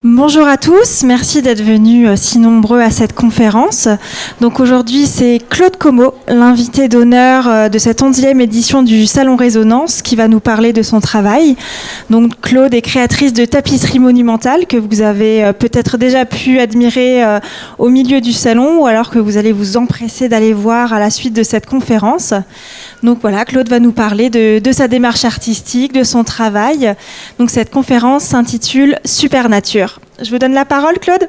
Bonjour à tous, merci d'être venus si nombreux à cette conférence. Donc aujourd'hui c'est Claude Como, l'invité d'honneur de cette 11e édition du Salon Résonance qui va nous parler de son travail. Donc Claude est créatrice de tapisseries monumentales que vous avez peut-être déjà pu admirer au milieu du salon ou alors que vous allez vous empresser d'aller voir à la suite de cette conférence. Donc voilà, Claude va nous parler de sa démarche artistique, de son travail. Donc cette conférence s'intitule Supernature. Je vous donne la parole, Claude.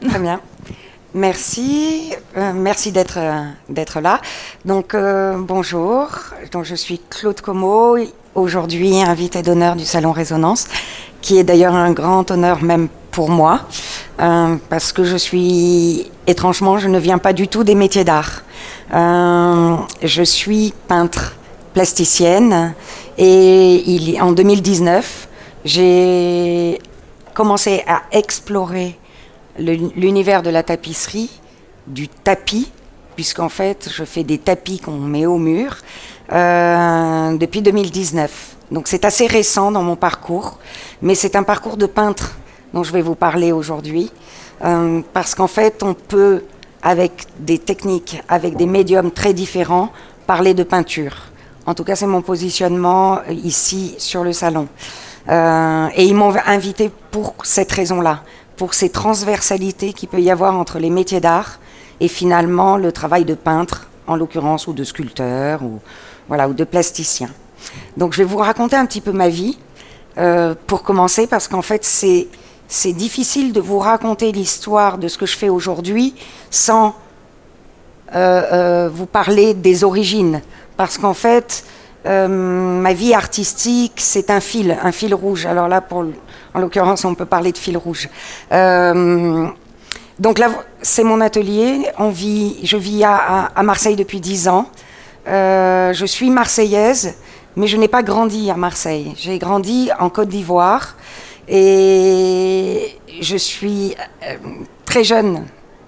Très bien. Merci. Merci d'être là. Donc bonjour. Donc, je suis Claude Como, aujourd'hui invitée d'honneur du Salon Résonance, qui est d'ailleurs un grand honneur même pour moi, parce que étrangement, je ne viens pas du tout des métiers d'art. Je suis peintre plasticienne et en 2019, j'ai commencé à explorer l'univers de la tapisserie, du tapis, puisqu'en fait, je fais des tapis qu'on met au mur depuis 2019. Donc c'est assez récent dans mon parcours, mais c'est un parcours de peintre dont je vais vous parler aujourd'hui, parce qu'en fait, on peut, avec des techniques, avec des médiums très différents, parler de peinture. En tout cas, c'est mon positionnement ici sur le salon. Et ils m'ont invité pour cette raison-là, pour ces transversalités qu'il peut y avoir entre les métiers d'art et finalement le travail de peintre, en l'occurrence, ou de sculpteur, ou de plasticien. Donc je vais vous raconter un petit peu ma vie, pour commencer, parce qu'en fait c'est difficile de vous raconter l'histoire de ce que je fais aujourd'hui sans vous parler des origines, parce qu'en fait ma vie artistique, c'est un fil rouge. Alors là, en l'occurrence, on peut parler de fil rouge. Donc là, c'est mon atelier. Je vis à Marseille depuis 10 ans. Je suis marseillaise, mais je n'ai pas grandi à Marseille. J'ai grandi en Côte d'Ivoire et je suis très jeune.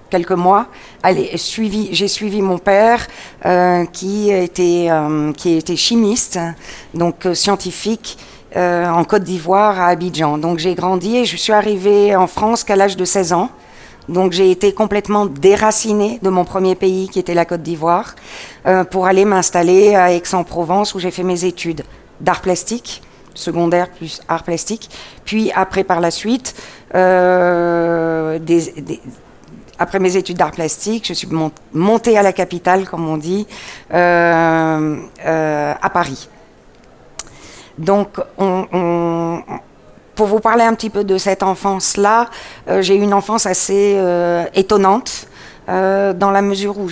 Quelques mois, j'ai suivi mon père qui était chimiste, donc scientifique, en Côte d'Ivoire, à Abidjan. Donc j'ai grandi et je suis arrivée en France qu'à l'âge de 16 ans. Donc j'ai été complètement déracinée de mon premier pays qui était la Côte d'Ivoire pour aller m'installer à Aix-en-Provence où j'ai fait mes études d'art plastique, secondaire plus art plastique. Puis après, par la suite, après mes études d'art plastique, je suis montée à la capitale, comme on dit, à Paris. Donc, pour vous parler un petit peu de cette enfance-là, j'ai eu une enfance assez étonnante, dans la mesure où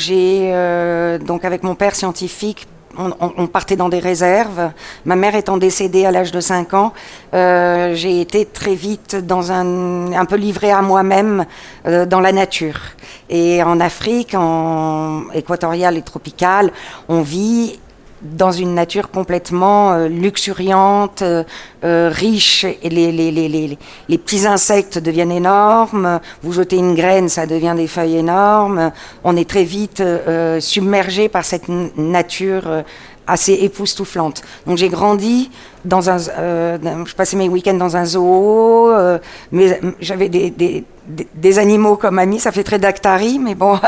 donc avec mon père scientifique, on partait dans des réserves. Ma mère étant décédée à l'âge de 5 ans, j'ai été très vite un peu livrée à moi-même dans la nature. Et en Afrique, équatoriale et tropicale, on vit dans une nature complètement luxuriante, riche, et les petits insectes deviennent énormes, vous jetez une graine, ça devient des feuilles énormes, on est très vite submergé par cette nature assez époustouflante. Donc j'ai grandi je passais mes week-ends dans un zoo, mais j'avais des animaux comme amis, ça fait très Daktari, mais bon,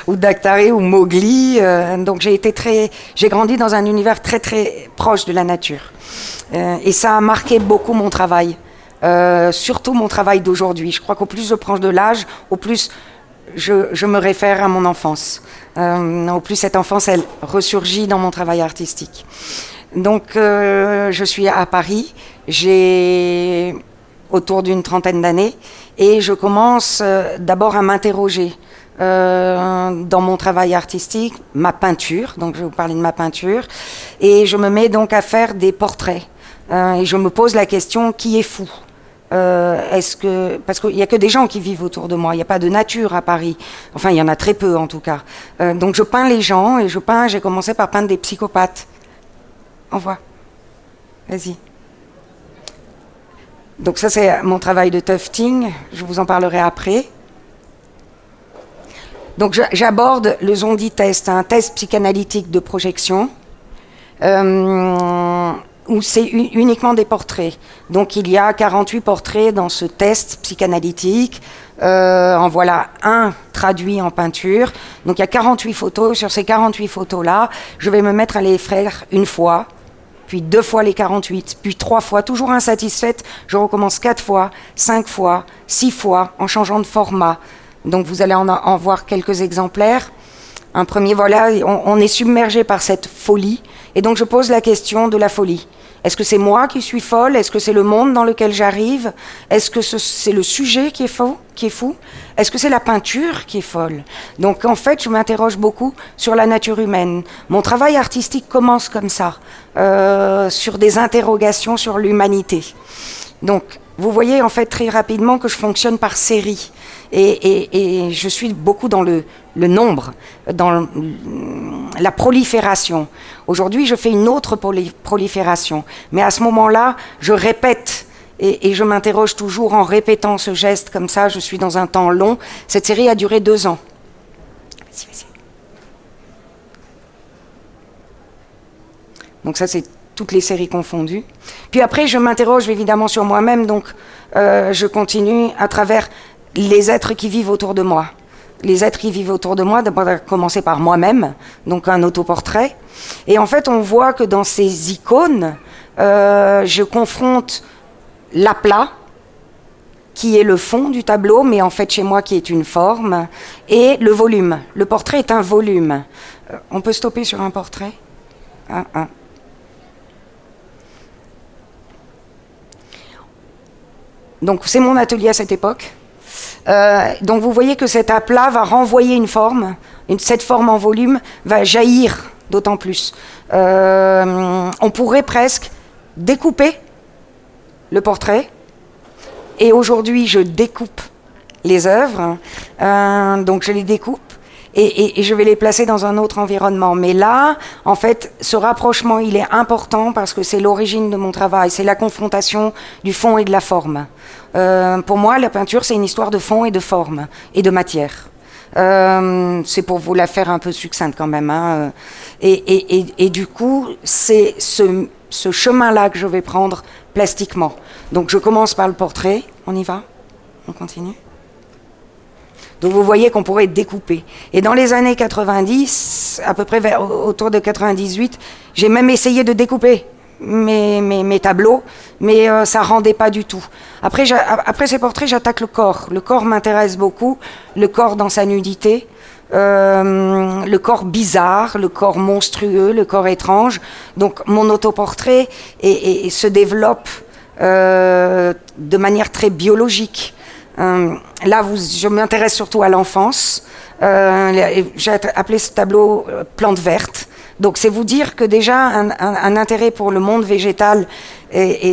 ou Daktari ou Mowgli. Donc j'ai grandi dans un univers très très proche de la nature, et ça a marqué beaucoup mon travail, surtout mon travail d'aujourd'hui. Je crois qu'au plus je prends de l'âge, au plus je me réfère à mon enfance. Au plus cette enfance, elle ressurgit dans mon travail artistique. Donc, je suis à Paris, j'ai autour d'une trentaine d'années, et je commence d'abord à m'interroger dans mon travail artistique, ma peinture, donc je vais vous parler de ma peinture, et je me mets donc à faire des portraits. Et je me pose la question, qui est fou ? Parce qu'il n'y a que des gens qui vivent autour de moi, il n'y a pas de nature à Paris, enfin il y en a très peu en tout cas. Donc je peins les gens, et j'ai commencé par peindre des psychopathes. Au revoir. Vas-y. Donc ça c'est mon travail de tufting, je vous en parlerai après. Donc j'aborde le Zondi test, un test psychanalytique de projection. où c'est uniquement des portraits. Donc il y a 48 portraits dans ce test psychanalytique. En voilà un traduit en peinture. Donc il y a 48 photos. Sur ces 48 photos-là, je vais me mettre à les faire une fois, puis 2 fois les 48, puis 3 fois, toujours insatisfaite. Je recommence 4 fois, 5 fois, 6 fois, en changeant de format. Donc vous allez en voir quelques exemplaires. Un premier, voilà, on est submergé par cette folie. Et donc je pose la question de la folie. Est-ce que c'est moi qui suis folle? Est-ce que c'est le monde dans lequel j'arrive? Est-ce que c'est le sujet qui est fou? Est-ce que c'est la peinture qui est folle? Donc en fait, je m'interroge beaucoup sur la nature humaine. Mon travail artistique commence comme ça, sur des interrogations sur l'humanité. Donc vous voyez en fait très rapidement que je fonctionne par série. Et je suis beaucoup dans le nombre, dans la prolifération. Aujourd'hui, je fais une autre prolifération. Mais à ce moment-là, je répète et je m'interroge toujours en répétant ce geste comme ça. Je suis dans un temps long. Cette série a duré 2 ans. Vas-y. Donc ça, c'est toutes les séries confondues. Puis après, je m'interroge évidemment sur moi-même. Donc, je continue à travers les êtres qui vivent autour de moi. Les êtres qui vivent autour de moi, d'abord à commencer par moi-même, donc un autoportrait. Et en fait, on voit que dans ces icônes, je confronte l'aplat, qui est le fond du tableau, mais en fait chez moi qui est une forme, et le volume. Le portrait est un volume. On peut stopper sur un portrait ? Donc c'est mon atelier à cette époque. Donc vous voyez que cet aplat va renvoyer une forme, cette forme en volume va jaillir d'autant plus. On pourrait presque découper le portrait, et aujourd'hui je découpe les œuvres, donc je les découpe et je vais les placer dans un autre environnement. Mais là, en fait, ce rapprochement, il est important parce que c'est l'origine de mon travail, c'est la confrontation du fond et de la forme. Pour moi, la peinture, c'est une histoire de fond et de forme, et de matière. C'est pour vous la faire un peu succincte quand même. Hein. Et du coup, c'est ce chemin-là que je vais prendre plastiquement. Donc je commence par le portrait, on y va? On continue? Donc vous voyez qu'on pourrait découper. Et dans les années 90, à peu près autour de 98, j'ai même essayé de découper mes tableaux, mais ça rendait pas du tout. Après ces portraits, j'attaque le corps. Le corps m'intéresse beaucoup, le corps dans sa nudité, le corps bizarre, le corps monstrueux, le corps étrange. Donc mon autoportrait se développe de manière très biologique. Là, je m'intéresse surtout à l'enfance. J'ai appelé ce tableau « Plantes vertes ». Donc c'est vous dire que déjà un intérêt pour le monde végétal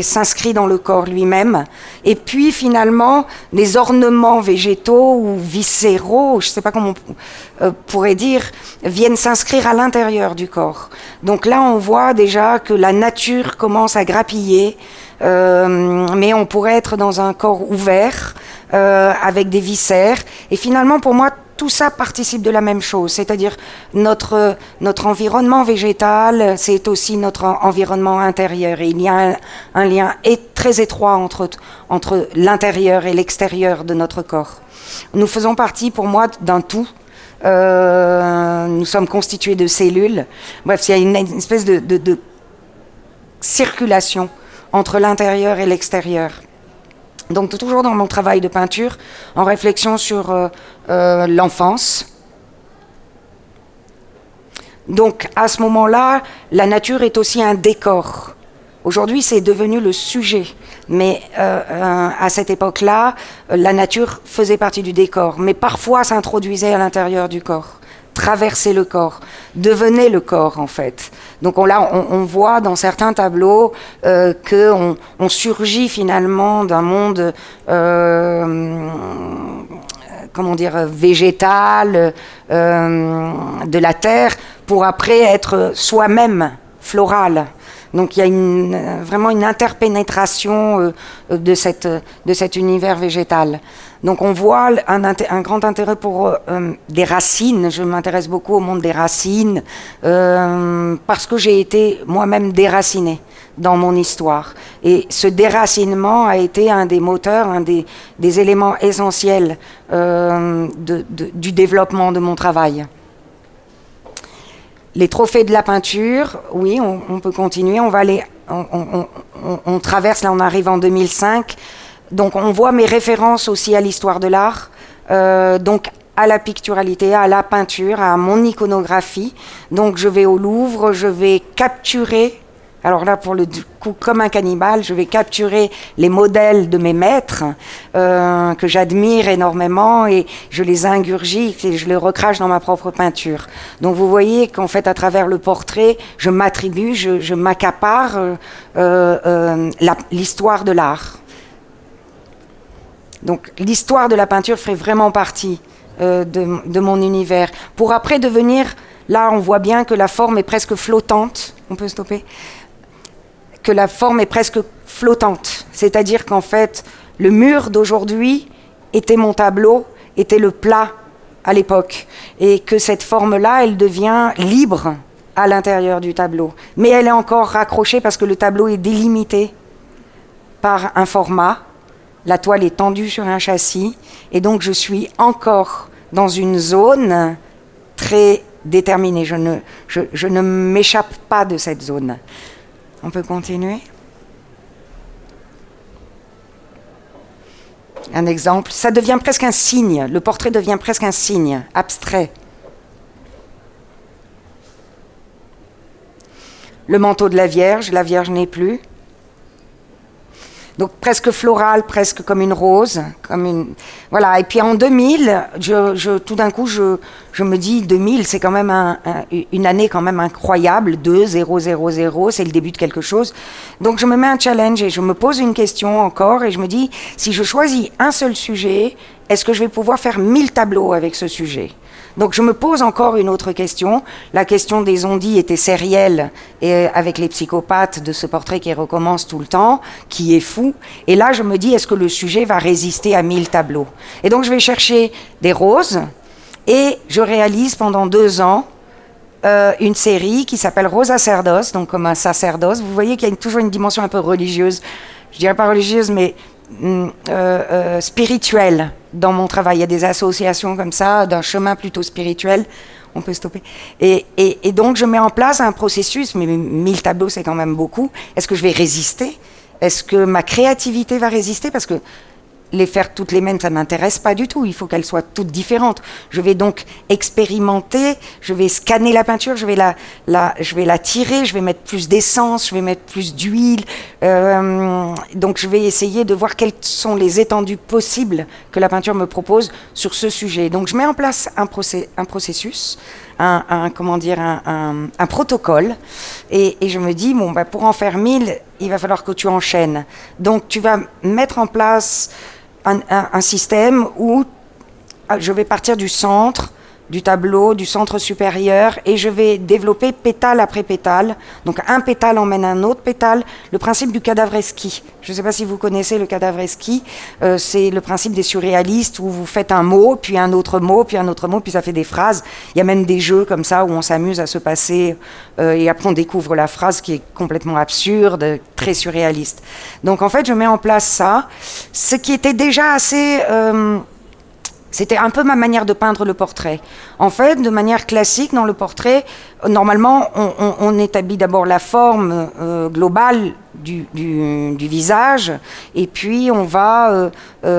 s'inscrit dans le corps lui-même. Et puis finalement, des ornements végétaux ou viscéraux, je ne sais pas comment on pourrait dire, viennent s'inscrire à l'intérieur du corps. Donc là, on voit déjà que la nature commence à grappiller, mais on pourrait être dans un corps ouvert, avec des viscères. Et finalement, pour moi, tout ça participe de la même chose, c'est-à-dire notre environnement végétal, c'est aussi notre environnement intérieur. Et il y a un lien très étroit entre l'intérieur et l'extérieur de notre corps. Nous faisons partie, pour moi, d'un tout. Nous sommes constitués de cellules. Bref, il y a une espèce de circulation entre l'intérieur et l'extérieur. Donc toujours dans mon travail de peinture, en réflexion sur l'enfance. Donc à ce moment-là, la nature est aussi un décor. Aujourd'hui, c'est devenu le sujet. Mais à cette époque-là, la nature faisait partie du décor. Mais parfois s'introduisait à l'intérieur du corps, traversait le corps, devenait le corps en fait. Donc on voit dans certains tableaux qu'on surgit finalement d'un monde végétal, de la terre, pour après être soi-même floral. Donc il y a vraiment une interpénétration de cet univers végétal. Donc on voit un grand intérêt pour des racines. Je m'intéresse beaucoup au monde des racines parce que j'ai été moi-même déracinée. dans mon histoire. Et ce déracinement a été un des moteurs, un des éléments essentiels du développement de mon travail. Les trophées de la peinture, oui, on peut continuer. On va aller, on traverse, là on arrive en 2005. Donc on voit mes références aussi à l'histoire de l'art, donc à la picturalité, à la peinture, à mon iconographie. Donc je vais au Louvre, je vais capturer, alors là pour le coup comme un cannibale, je vais capturer les modèles de mes maîtres que j'admire énormément et je les ingurgite et je les recrache dans ma propre peinture. Donc vous voyez qu'en fait à travers le portrait, je m'attribue, je m'accapare l'histoire de l'art. Donc l'histoire de la peinture ferait vraiment partie de mon univers. Pour après devenir, là on voit bien que la forme est presque flottante, on peut stopper, que la forme est presque flottante. C'est-à-dire qu'en fait, le mur d'aujourd'hui était mon tableau, était le plat à l'époque. Et que cette forme-là, elle devient libre à l'intérieur du tableau. Mais elle est encore raccrochée parce que le tableau est délimité par un format. La toile est tendue sur un châssis et donc je suis encore dans une zone très déterminée. Je ne m'échappe pas de cette zone. On peut continuer ? Un exemple, ça devient presque un signe. Le portrait devient presque un signe abstrait. Le manteau de la Vierge n'est plus. Donc presque floral, presque comme une rose, voilà. Et puis en 2000, tout d'un coup, je me dis 2000, c'est quand même une année quand même incroyable. 2000, c'est le début de quelque chose. Donc je me mets un challenge et je me pose une question encore et je me dis si je choisis un seul sujet, est-ce que je vais pouvoir faire 1000 tableaux avec ce sujet ? Donc je me pose encore une autre question. La question des on-dit était sérielle et avec les psychopathes de ce portrait qui recommence tout le temps, qui est fou. Et là je me dis est-ce que le sujet va résister à 1000 tableaux ? Et donc je vais chercher des roses et je réalise pendant 2 ans une série qui s'appelle Rose Sacerdoce, donc comme un sacerdoce. Vous voyez qu'il y a toujours une dimension un peu religieuse. Je dirais pas religieuse mais spirituelle dans mon travail. Il y a des associations comme ça, d'un chemin plutôt spirituel. On peut stopper. Et donc, je mets en place un processus, mais 1000 tableaux, c'est quand même beaucoup. Est-ce que je vais résister ? Est-ce que ma créativité va résister ? Parce que les faire toutes les mêmes, ça ne m'intéresse pas du tout. Il faut qu'elles soient toutes différentes. Je vais donc expérimenter, je vais scanner la peinture, je vais la tirer, je vais mettre plus d'essence, je vais mettre plus d'huile. Donc je vais essayer de voir quelles sont les étendues possibles que la peinture me propose sur ce sujet. Donc je mets en place un processus, un protocole, et je me dis, pour en faire 1000, il va falloir que tu enchaînes. Donc tu vas mettre en place un système où je vais partir du centre du tableau, du centre supérieur, et je vais développer pétale après pétale. Donc un pétale emmène un autre pétale. Le principe du cadavreski. Je ne sais pas si vous connaissez le cadavreski. C'est le principe des surréalistes où vous faites un mot, puis un autre mot, puis un autre mot, puis ça fait des phrases. Il y a même des jeux comme ça où on s'amuse à se passer et après on découvre la phrase qui est complètement absurde, très surréaliste. Donc en fait, je mets en place ça, ce qui était déjà assez... C'était un peu ma manière de peindre le portrait. En fait, de manière classique, dans le portrait, normalement, on établit d'abord la forme globale du visage, et puis on va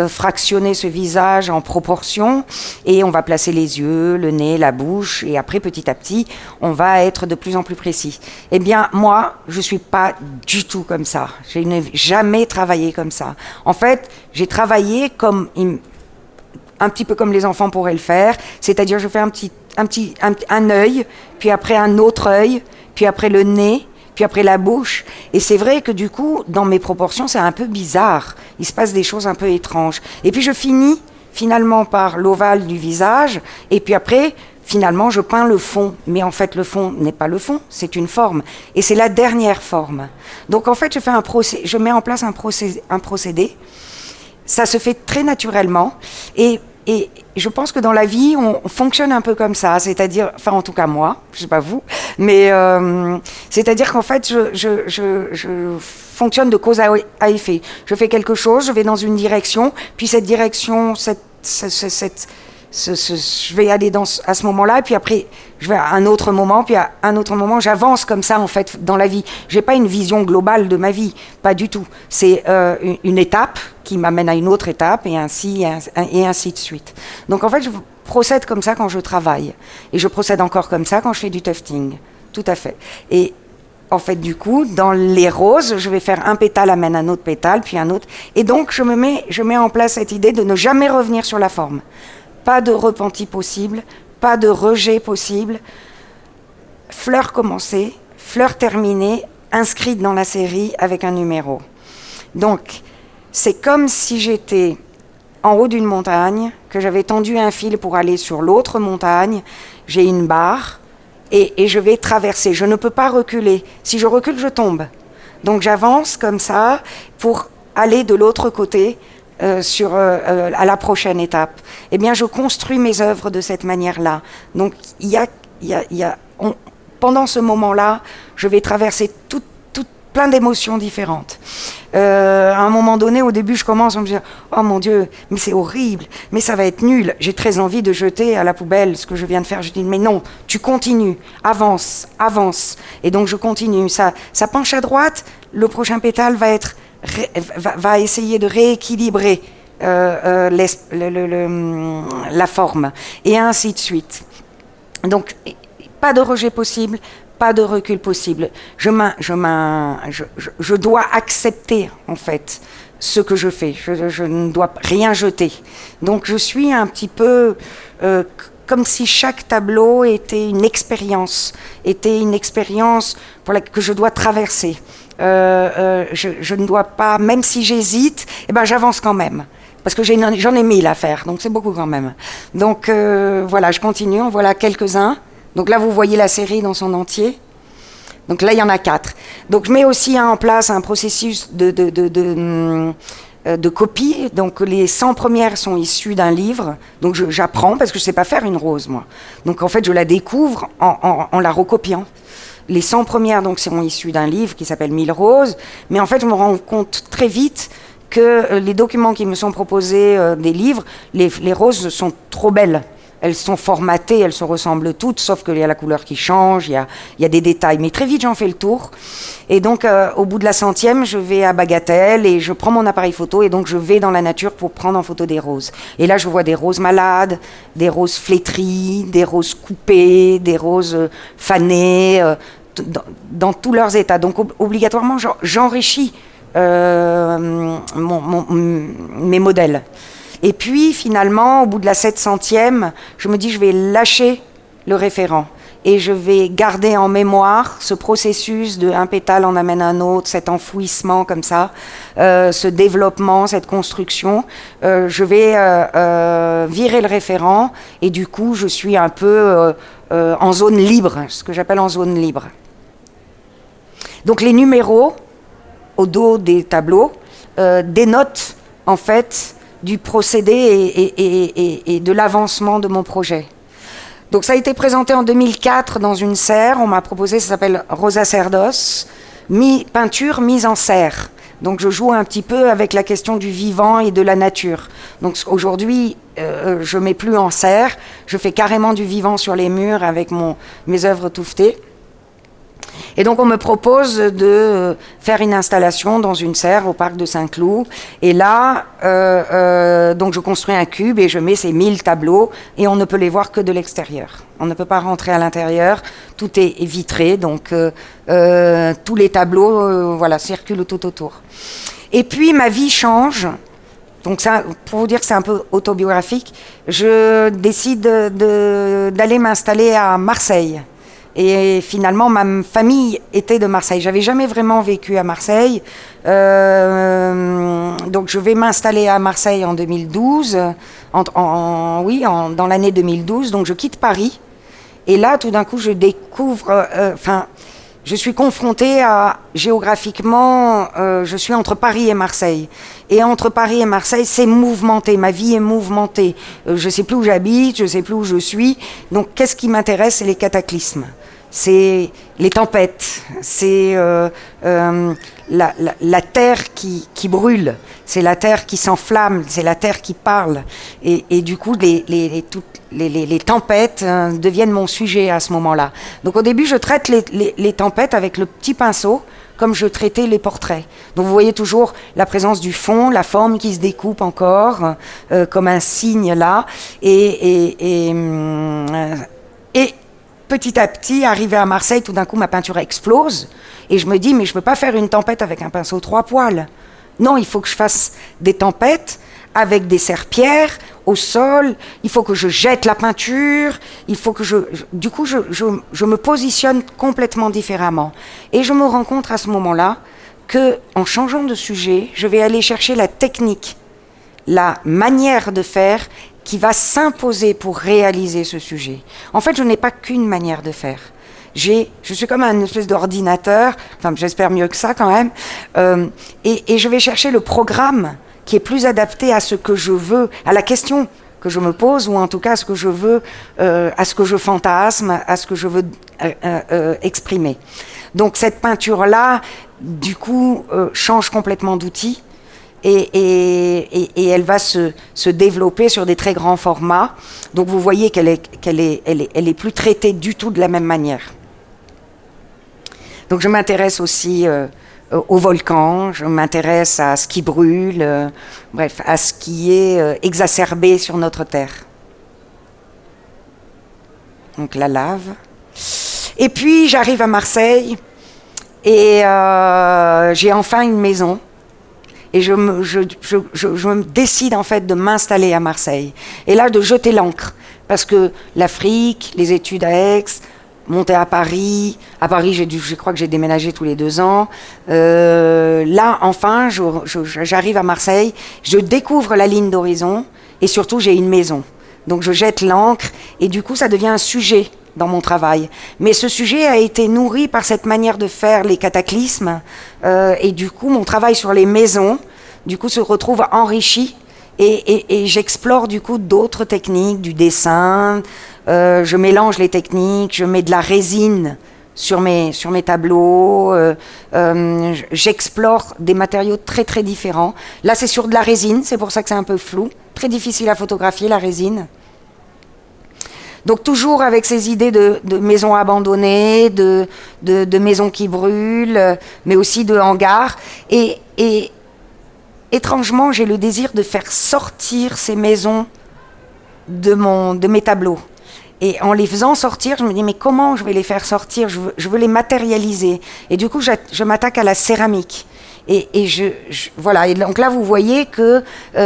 fractionner ce visage en proportions, et on va placer les yeux, le nez, la bouche, et après, petit à petit, on va être de plus en plus précis. Eh bien, moi, je ne suis pas du tout comme ça. Je n'ai jamais travaillé comme ça. En fait, j'ai travaillé comme... un petit peu comme les enfants pourraient le faire, c'est-à-dire je fais un œil, puis après un autre œil, puis après le nez, puis après la bouche. Et c'est vrai que du coup, dans mes proportions, c'est un peu bizarre. Il se passe des choses un peu étranges. Et puis je finis finalement par l'ovale du visage, et puis après, finalement, je peins le fond. Mais en fait, le fond n'est pas le fond, c'est une forme. Et c'est la dernière forme. Donc en fait, je mets en place un procédé. Ça se fait très naturellement. Et Et je pense que dans la vie, on fonctionne un peu comme ça, c'est-à-dire, enfin en tout cas moi, je sais pas vous, mais c'est-à-dire qu'en fait, je fonctionne de cause à effet. Je fais quelque chose, je vais dans une direction, puis cette direction, je vais aller à ce moment-là, et puis après, je vais à un autre moment, puis à un autre moment, j'avance comme ça, en fait, dans la vie. J'ai pas une vision globale de ma vie, pas du tout. C'est une étape qui m'amène à une autre étape, et ainsi de suite. Donc, en fait, je procède comme ça quand je travaille. Et je procède encore comme ça quand je fais du tufting. Tout à fait. Et en fait, du coup, dans les roses, je vais faire un pétale amène un autre pétale, puis un autre. Et donc, je mets en place cette idée de ne jamais revenir sur la forme. Pas de repenti possible, pas de rejet possible. Fleur commencée, fleur terminée, inscrite dans la série avec un numéro. Donc, c'est comme si j'étais en haut d'une montagne, que j'avais tendu un fil pour aller sur l'autre montagne. J'ai une barre et je vais traverser. Je ne peux pas reculer. Si je recule, je tombe. Donc, j'avance comme ça pour aller de l'autre côté. À la prochaine étape. Eh bien, je construis mes œuvres de cette manière-là. Donc, pendant ce moment-là, je vais traverser plein d'émotions différentes. À un moment donné, au début, je commence à me dire « Oh mon Dieu, mais c'est horrible, mais ça va être nul. J'ai très envie de jeter à la poubelle ce que je viens de faire. » Je dis « Mais non, tu continues, avance, avance. » Et donc, je continue. Ça penche à droite, le prochain pétale va essayer de rééquilibrer la forme, et ainsi de suite. Donc, pas de rejet possible, pas de recul possible. Je dois accepter, en fait, ce que je fais. Je ne dois rien jeter. Donc, je suis un petit peu comme si chaque tableau était une expérience que je dois traverser. Je ne dois pas, même si j'hésite, j'avance quand même. Parce que j'en ai 1000 à faire, donc c'est beaucoup quand même. Donc voilà, je continue, en voilà quelques-uns. Donc là, vous voyez la série dans son entier. Donc là, il y en a 4. Donc je mets aussi en place un processus de copie. Donc les 100 premières sont issues d'un livre. Donc j'apprends, parce que je ne sais pas faire une rose, moi. Donc en fait, je la découvre en la recopiant. Les 100 premières donc, seront issues d'un livre qui s'appelle 1000 roses. Mais en fait, je me rends compte très vite que les documents qui me sont proposés des livres, les roses sont trop belles. Elles sont formatées, elles se ressemblent toutes, sauf qu'il y a la couleur qui change, il y a des détails. Mais très vite, j'en fais le tour. Et donc, au bout de la 100e, je vais à Bagatelle et je prends mon appareil photo et donc je vais dans la nature pour prendre en photo des roses. Et là, je vois des roses malades, des roses flétries, des roses coupées, des roses fanées, dans tous leurs états. Donc, obligatoirement, j'enrichis mes modèles. Et puis, finalement, au bout de la 700e, je me dis, je vais lâcher le référent. Et je vais garder en mémoire ce processus de un pétale en amène un autre, cet enfouissement comme ça, ce développement, cette construction. Je vais virer le référent et du coup, je suis un peu en zone libre, ce que j'appelle en zone libre. Donc, les numéros au dos des tableaux dénotent en fait du procédé et de l'avancement de mon projet. Donc ça a été présenté en 2004 dans une serre, on m'a proposé, ça s'appelle Rosa Cerdos, peinture mise en serre. Donc je joue un petit peu avec la question du vivant et de la nature. Donc aujourd'hui, je mets plus en serre, je fais carrément du vivant sur les murs avec mes œuvres touffetées. Et donc on me propose de faire une installation dans une serre au parc de Saint-Cloud. Et là, donc je construis un cube et je mets ces 1000 tableaux et on ne peut les voir que de l'extérieur. On ne peut pas rentrer à l'intérieur, tout est vitré, donc tous les tableaux circulent tout autour. Et puis ma vie change. Donc ça, pour vous dire que c'est un peu autobiographique, je décide d'aller m'installer à Marseille. Et finalement, ma famille était de Marseille. J'avais jamais vraiment vécu à Marseille. Donc, je vais m'installer à Marseille en 2012. Dans l'année 2012. Donc, je quitte Paris. Et là, tout d'un coup, je découvre... je suis confrontée à, géographiquement, je suis entre Paris et Marseille. Et entre Paris et Marseille, c'est mouvementé, ma vie est mouvementée. Je ne sais plus où j'habite, je ne sais plus où je suis. Donc, qu'est-ce qui m'intéresse? C'est les cataclysmes. C'est les tempêtes, c'est la terre qui brûle, c'est la terre qui s'enflamme, c'est la terre qui parle. Et du coup, les tempêtes deviennent mon sujet à ce moment-là. Donc au début, je traite les tempêtes avec le petit pinceau, comme je traitais les portraits. Donc vous voyez toujours la présence du fond, la forme qui se découpe encore, comme un signe là. Et petit à petit, arrivé à Marseille, tout d'un coup, ma peinture explose. Et je me dis, mais je ne peux pas faire une tempête avec un pinceau 3 poils. Non, il faut que je fasse des tempêtes avec des serpillères au sol. Il faut que je jette la peinture. Il faut que du coup, je me positionne complètement différemment. Et je me rends compte à ce moment-là qu'en changeant de sujet, je vais aller chercher la technique, la manière de faire qui va s'imposer pour réaliser ce sujet. En fait, je n'ai pas qu'une manière de faire. Je suis comme un espèce d'ordinateur, enfin j'espère mieux que ça quand même, et je vais chercher le programme qui est plus adapté à ce que je veux, à la question que je me pose, ou en tout cas à ce que je veux, à ce que je fantasme, à ce que je veux exprimer. Donc cette peinture-là, du coup, change complètement d'outil. Et elle va se développer sur des très grands formats. Donc vous voyez qu'elle est plus traitée du tout de la même manière. Donc je m'intéresse aussi aux volcans, je m'intéresse à ce qui brûle, bref, à ce qui est exacerbé sur notre Terre. Donc la lave. Et puis j'arrive à Marseille et j'ai enfin une maison. Et je me décide en fait de m'installer à Marseille. Et là, de jeter l'encre. Parce que l'Afrique, les études à Aix, monter à Paris, je crois que j'ai déménagé tous les 2 ans. Là, enfin, j'arrive à Marseille, je découvre la ligne d'horizon et surtout, j'ai une maison. Donc, je jette l'encre et du coup, ça devient un sujet dans mon travail. Mais ce sujet a été nourri par cette manière de faire les cataclysmes et du coup, mon travail sur les maisons, du coup, se retrouve enrichi et j'explore du coup d'autres techniques, du dessin, je mélange les techniques, je mets de la résine sur mes tableaux, j'explore des matériaux très très différents. Là, c'est sur de la résine, c'est pour ça que c'est un peu flou, très difficile à photographier la résine. Donc toujours avec ces idées de maisons abandonnées, de maisons qui brûlent, mais aussi de hangars. Et étrangement, j'ai le désir de faire sortir ces maisons de mes tableaux. Et en les faisant sortir, je me dis, mais comment je vais les faire sortir? Je veux les matérialiser. Et du coup, je m'attaque à la céramique. Et voilà. Et donc là, vous voyez que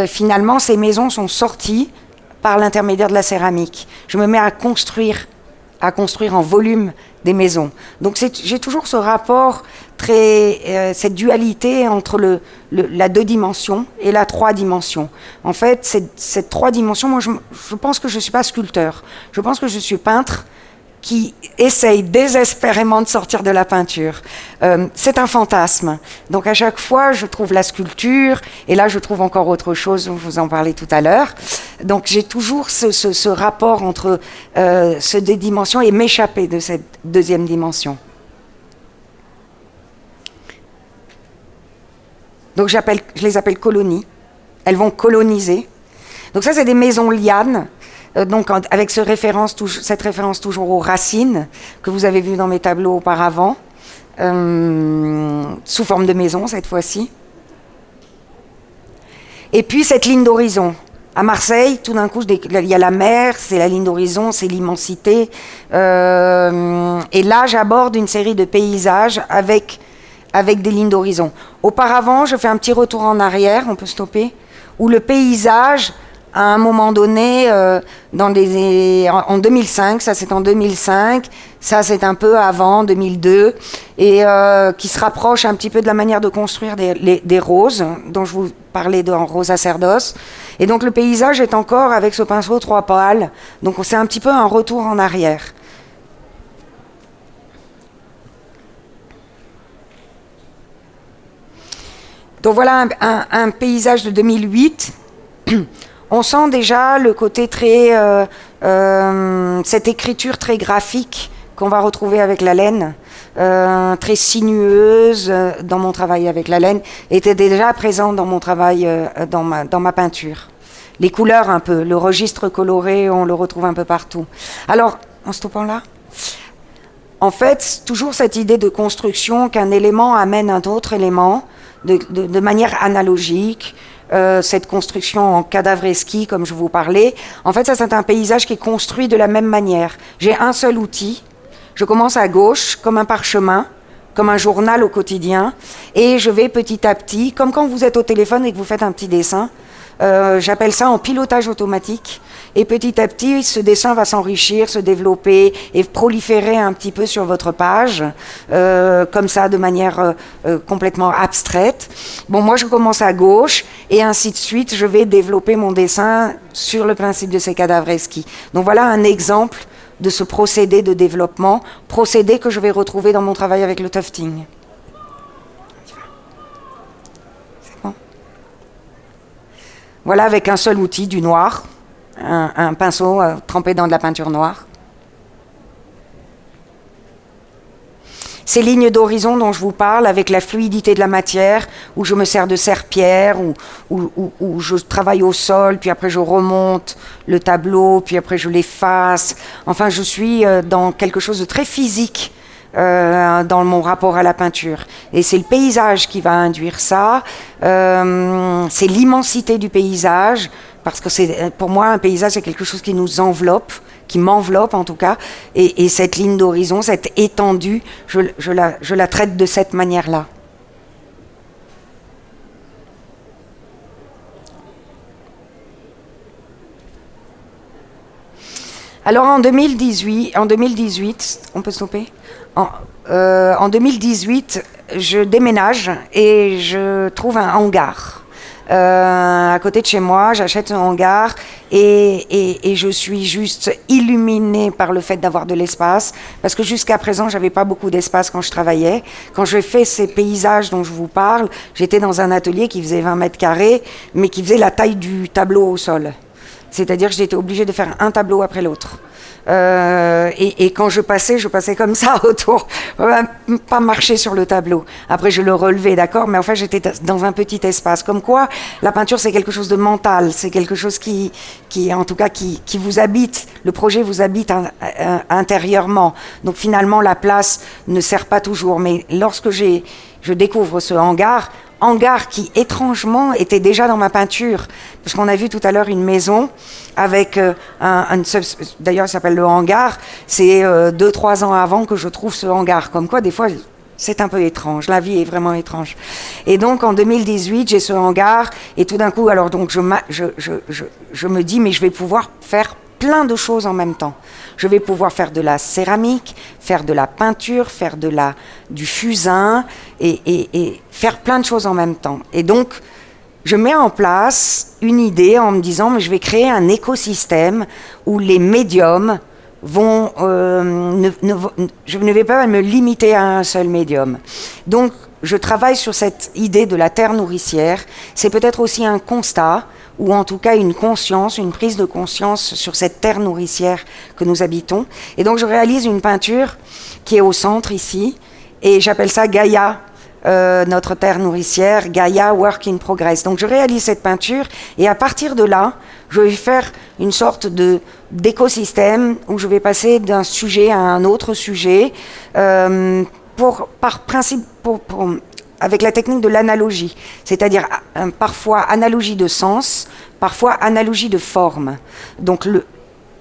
finalement, ces maisons sont sorties par l'intermédiaire de la céramique. Je me mets à construire en volume des maisons. Donc j'ai toujours ce rapport, cette dualité entre la 2 dimensions et la 3 dimensions. En fait, cette 3 dimensions, moi je pense que je ne suis pas sculpteur. Je pense que je suis peintre qui essaye désespérément de sortir de la peinture. C'est un fantasme. Donc à chaque fois, je trouve la sculpture, et là je trouve encore autre chose, je vous en parlais tout à l'heure. Donc j'ai toujours ce rapport entre ces 2 dimensions et m'échapper de cette 2e dimension. Donc je les appelle colonies. Elles vont coloniser. Donc ça, c'est des maisons lianes. Donc avec cette référence toujours aux racines que vous avez vues dans mes tableaux auparavant, sous forme de maison cette fois-ci. Et puis cette ligne d'horizon. À Marseille, tout d'un coup, il y a la mer, c'est la ligne d'horizon, c'est l'immensité. Et là, j'aborde une série de paysages avec des lignes d'horizon. Auparavant, je fais un petit retour en arrière, on peut stopper, où le paysage, à un moment donné, en 2005, ça c'est en 2005, ça c'est un peu avant, 2002, et qui se rapproche un petit peu de la manière de construire des roses, dont je vous parlais en Rosa Cerdos. Et donc le paysage est encore avec ce pinceau 3 poils, donc c'est un petit peu un retour en arrière. Donc voilà un paysage de 2008. On sent déjà le côté très... cette écriture très graphique qu'on va retrouver avec la laine, très sinueuse dans mon travail avec la laine, était déjà présente dans mon travail, dans ma peinture. Les couleurs un peu, le registre coloré, on le retrouve un peu partout. Alors, en stoppant là, en fait, toujours cette idée de construction qu'un élément amène un autre élément de manière analogique, cette construction en cadavreski, comme je vous parlais. En fait, ça, c'est un paysage qui est construit de la même manière. J'ai un seul outil. Je commence à gauche, comme un parchemin, comme un journal au quotidien, et je vais petit à petit, comme quand vous êtes au téléphone et que vous faites un petit dessin, j'appelle ça en pilotage automatique, et petit à petit, ce dessin va s'enrichir, se développer et proliférer un petit peu sur votre page, comme ça, de manière complètement abstraite. Bon, moi, je commence à gauche, et ainsi de suite, je vais développer mon dessin sur le principe de ces cadavreski. Donc voilà un exemple de ce procédé de développement, procédé que je vais retrouver dans mon travail avec le tufting. C'est bon. Voilà, avec un seul outil, du noir, un pinceau trempé dans de la peinture noire. Ces lignes d'horizon dont je vous parle, avec la fluidité de la matière, où je me sers de serpillère, où je travaille au sol, puis après je remonte le tableau, puis après je l'efface. Enfin, je suis dans quelque chose de très physique dans mon rapport à la peinture. Et c'est le paysage qui va induire ça. C'est l'immensité du paysage, parce que pour moi, un paysage, c'est quelque chose qui nous enveloppe, qui m'enveloppe en tout cas, et cette ligne d'horizon, cette étendue, je la traite de cette manière-là. Alors en 2018, on peut stopper. En 2018, je déménage et je trouve un hangar. À côté de chez moi, j'achète un hangar et je suis juste illuminée par le fait d'avoir de l'espace, parce que jusqu'à présent, j'avais pas beaucoup d'espace quand je travaillais. Quand je fais ces paysages dont je vous parle, j'étais dans un atelier qui faisait 20 mètres carrés, mais qui faisait la taille du tableau au sol. C'est-à-dire que j'étais obligée de faire un tableau après l'autre. Et quand je passais comme ça autour, pas marcher sur le tableau. Après, je le relevais, d'accord, mais enfin, j'étais dans un petit espace. Comme quoi, la peinture, c'est quelque chose de mental, c'est quelque chose qui en tout cas, qui vous habite. Le projet vous habite intérieurement. Donc finalement, la place ne sert pas toujours. Mais lorsque je découvre ce hangar qui étrangement était déjà dans ma peinture, parce qu'on a vu tout à l'heure une maison avec d'ailleurs ça s'appelle le hangar, c'est 2-3 ans avant que je trouve ce hangar, comme quoi des fois c'est un peu étrange, la vie est vraiment étrange. Et donc en 2018 j'ai ce hangar, et tout d'un coup alors donc je me dis mais je vais pouvoir faire plein de choses en même temps. Je vais pouvoir faire de la céramique, faire de la peinture, faire du fusain et faire plein de choses en même temps. Et donc, je mets en place une idée en me disant, mais je vais créer un écosystème où les médiums vont... je ne vais pas me limiter à un seul médium. Donc, je travaille sur cette idée de la terre nourricière. C'est peut-être aussi un constat, ou en tout cas une conscience, une prise de conscience sur cette terre nourricière que nous habitons. Et donc je réalise une peinture qui est au centre ici, et j'appelle ça Gaïa, notre terre nourricière, Gaïa Work in Progress. Donc je réalise cette peinture, et à partir de là, je vais faire une sorte d'écosystème où je vais passer d'un sujet à un autre sujet, par principe, avec la technique de l'analogie, c'est-à-dire parfois analogie de sens, parfois analogie de forme. Donc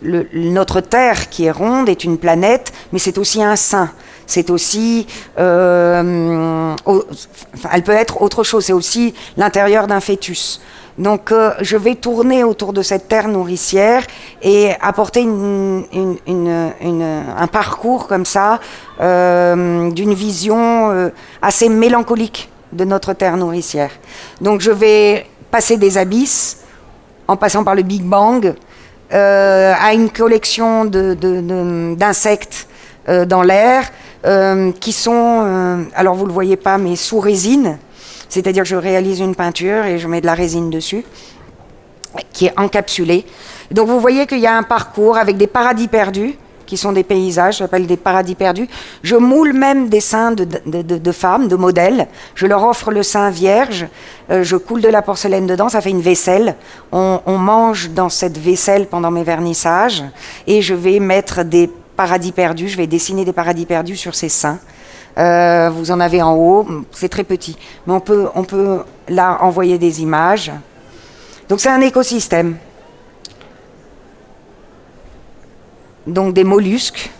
notre Terre qui est ronde est une planète, mais c'est aussi un sein. C'est aussi, elle peut être autre chose, c'est aussi l'intérieur d'un fœtus. Donc je vais tourner autour de cette terre nourricière et apporter un parcours comme ça, d'une vision assez mélancolique de notre terre nourricière. Donc je vais passer des abysses, en passant par le Big Bang, à une collection d'insectes dans l'air, qui sont, alors vous ne le voyez pas, mais sous résine. C'est-à-dire que je réalise une peinture et je mets de la résine dessus, qui est encapsulée. Donc vous voyez qu'il y a un parcours avec des paradis perdus, qui sont des paysages, j'appelle des paradis perdus. Je moule même des seins de femmes, de modèles. Je leur offre le sein vierge, je coule de la porcelaine dedans, ça fait une vaisselle. On mange dans cette vaisselle pendant mes vernissages, et je vais mettre des paradis perdus, je vais dessiner des paradis perdus sur ces seins. Vous en avez en haut, c'est très petit, mais on peut là envoyer des images. Donc c'est un écosystème. Donc des mollusques,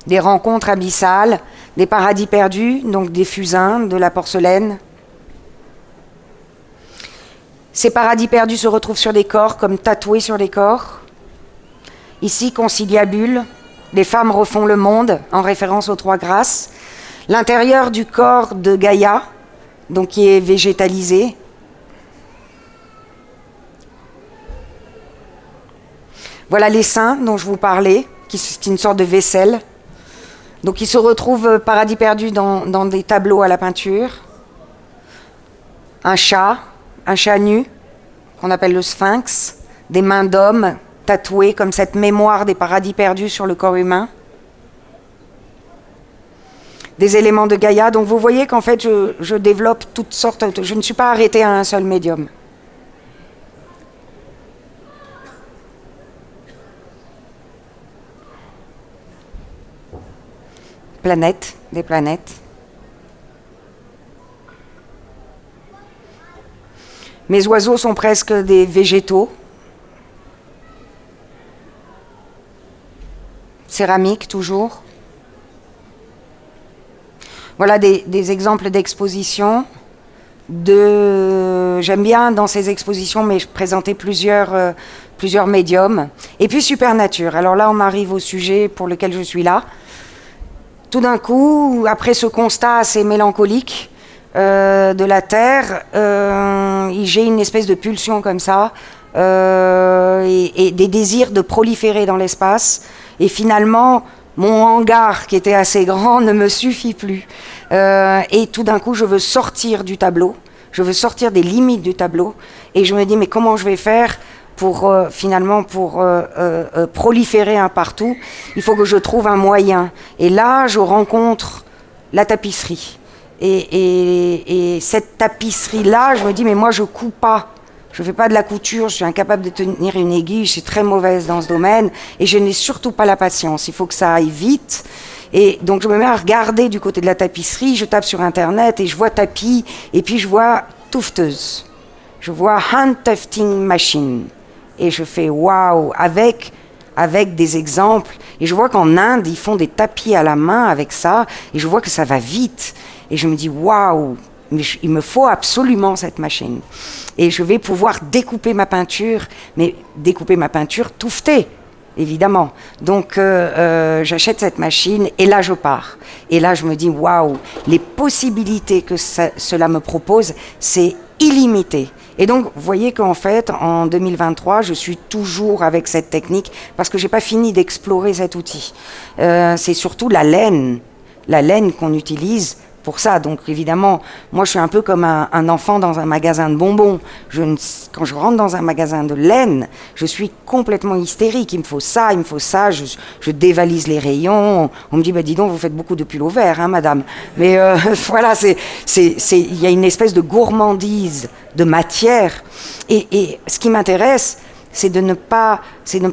des rencontres abyssales, des paradis perdus, donc des fusains, de la porcelaine. Ces paradis perdus se retrouvent sur des corps, comme tatoués sur des corps. Ici, conciliabule, les femmes refont le monde, en référence aux trois grâces. L'intérieur du corps de Gaïa, donc qui est végétalisé. Voilà les seins dont je vous parlais, qui est une sorte de vaisselle. Donc ils se retrouvent paradis perdus dans des tableaux à la peinture. Un chat nu, qu'on appelle le sphinx, des mains d'hommes tatouées comme cette mémoire des paradis perdus sur le corps humain. Des éléments de Gaïa. Donc vous voyez qu'en fait je développe toutes sortes, je ne suis pas arrêtée à un seul médium. Planètes, des planètes. Mes oiseaux sont presque des végétaux. Céramique, toujours. Voilà des exemples d'expositions. J'aime bien dans ces expositions, mais je présentais plusieurs médiums. Et puis Supernature. Alors là, on arrive au sujet pour lequel je suis là. Tout d'un coup, après ce constat assez mélancolique de la Terre, j'ai une espèce de pulsion comme ça, et des désirs de proliférer dans l'espace. Et finalement, mon hangar, qui était assez grand, ne me suffit plus. Et tout d'un coup, je veux sortir du tableau, je veux sortir des limites du tableau, et je me dis, mais comment je vais faire pour proliférer un partout? Il faut que je trouve un moyen. Et là, je rencontre la tapisserie. Et cette tapisserie-là, je me dis, mais moi, je couds pas. Je fais pas de la couture, je suis incapable de tenir une aiguille, je suis très mauvaise dans ce domaine, et je n'ai surtout pas la patience. Il faut que ça aille vite. Et donc, je me mets à regarder du côté de la tapisserie, je tape sur Internet, et je vois tapis, et puis je vois toufteuse. Je vois hand tufting machine. Et je fais waouh, avec des exemples. Et je vois qu'en Inde, ils font des tapis à la main avec ça. Et je vois que ça va vite. Et je me dis waouh, mais il me faut absolument cette machine. Et je vais pouvoir découper ma peinture, mais découper ma peinture touffetée, évidemment. Donc j'achète cette machine et là je pars. Et là je me dis waouh, les possibilités que cela me propose, c'est illimité. Et donc, vous voyez qu'en fait, en 2023, je suis toujours avec cette technique parce que je n'ai pas fini d'explorer cet outil. C'est surtout la laine qu'on utilise pour ça. Donc, évidemment, moi, je suis un peu comme un enfant dans un magasin de bonbons. Quand je rentre dans un magasin de laine, je suis complètement hystérique. Il me faut ça. Je dévalise les rayons. On me dit, bah, dis donc, vous faites beaucoup de pulls au vert, hein, madame. Mais voilà, il y a une espèce de gourmandise de matière. Et ce qui m'intéresse, c'est de ne pas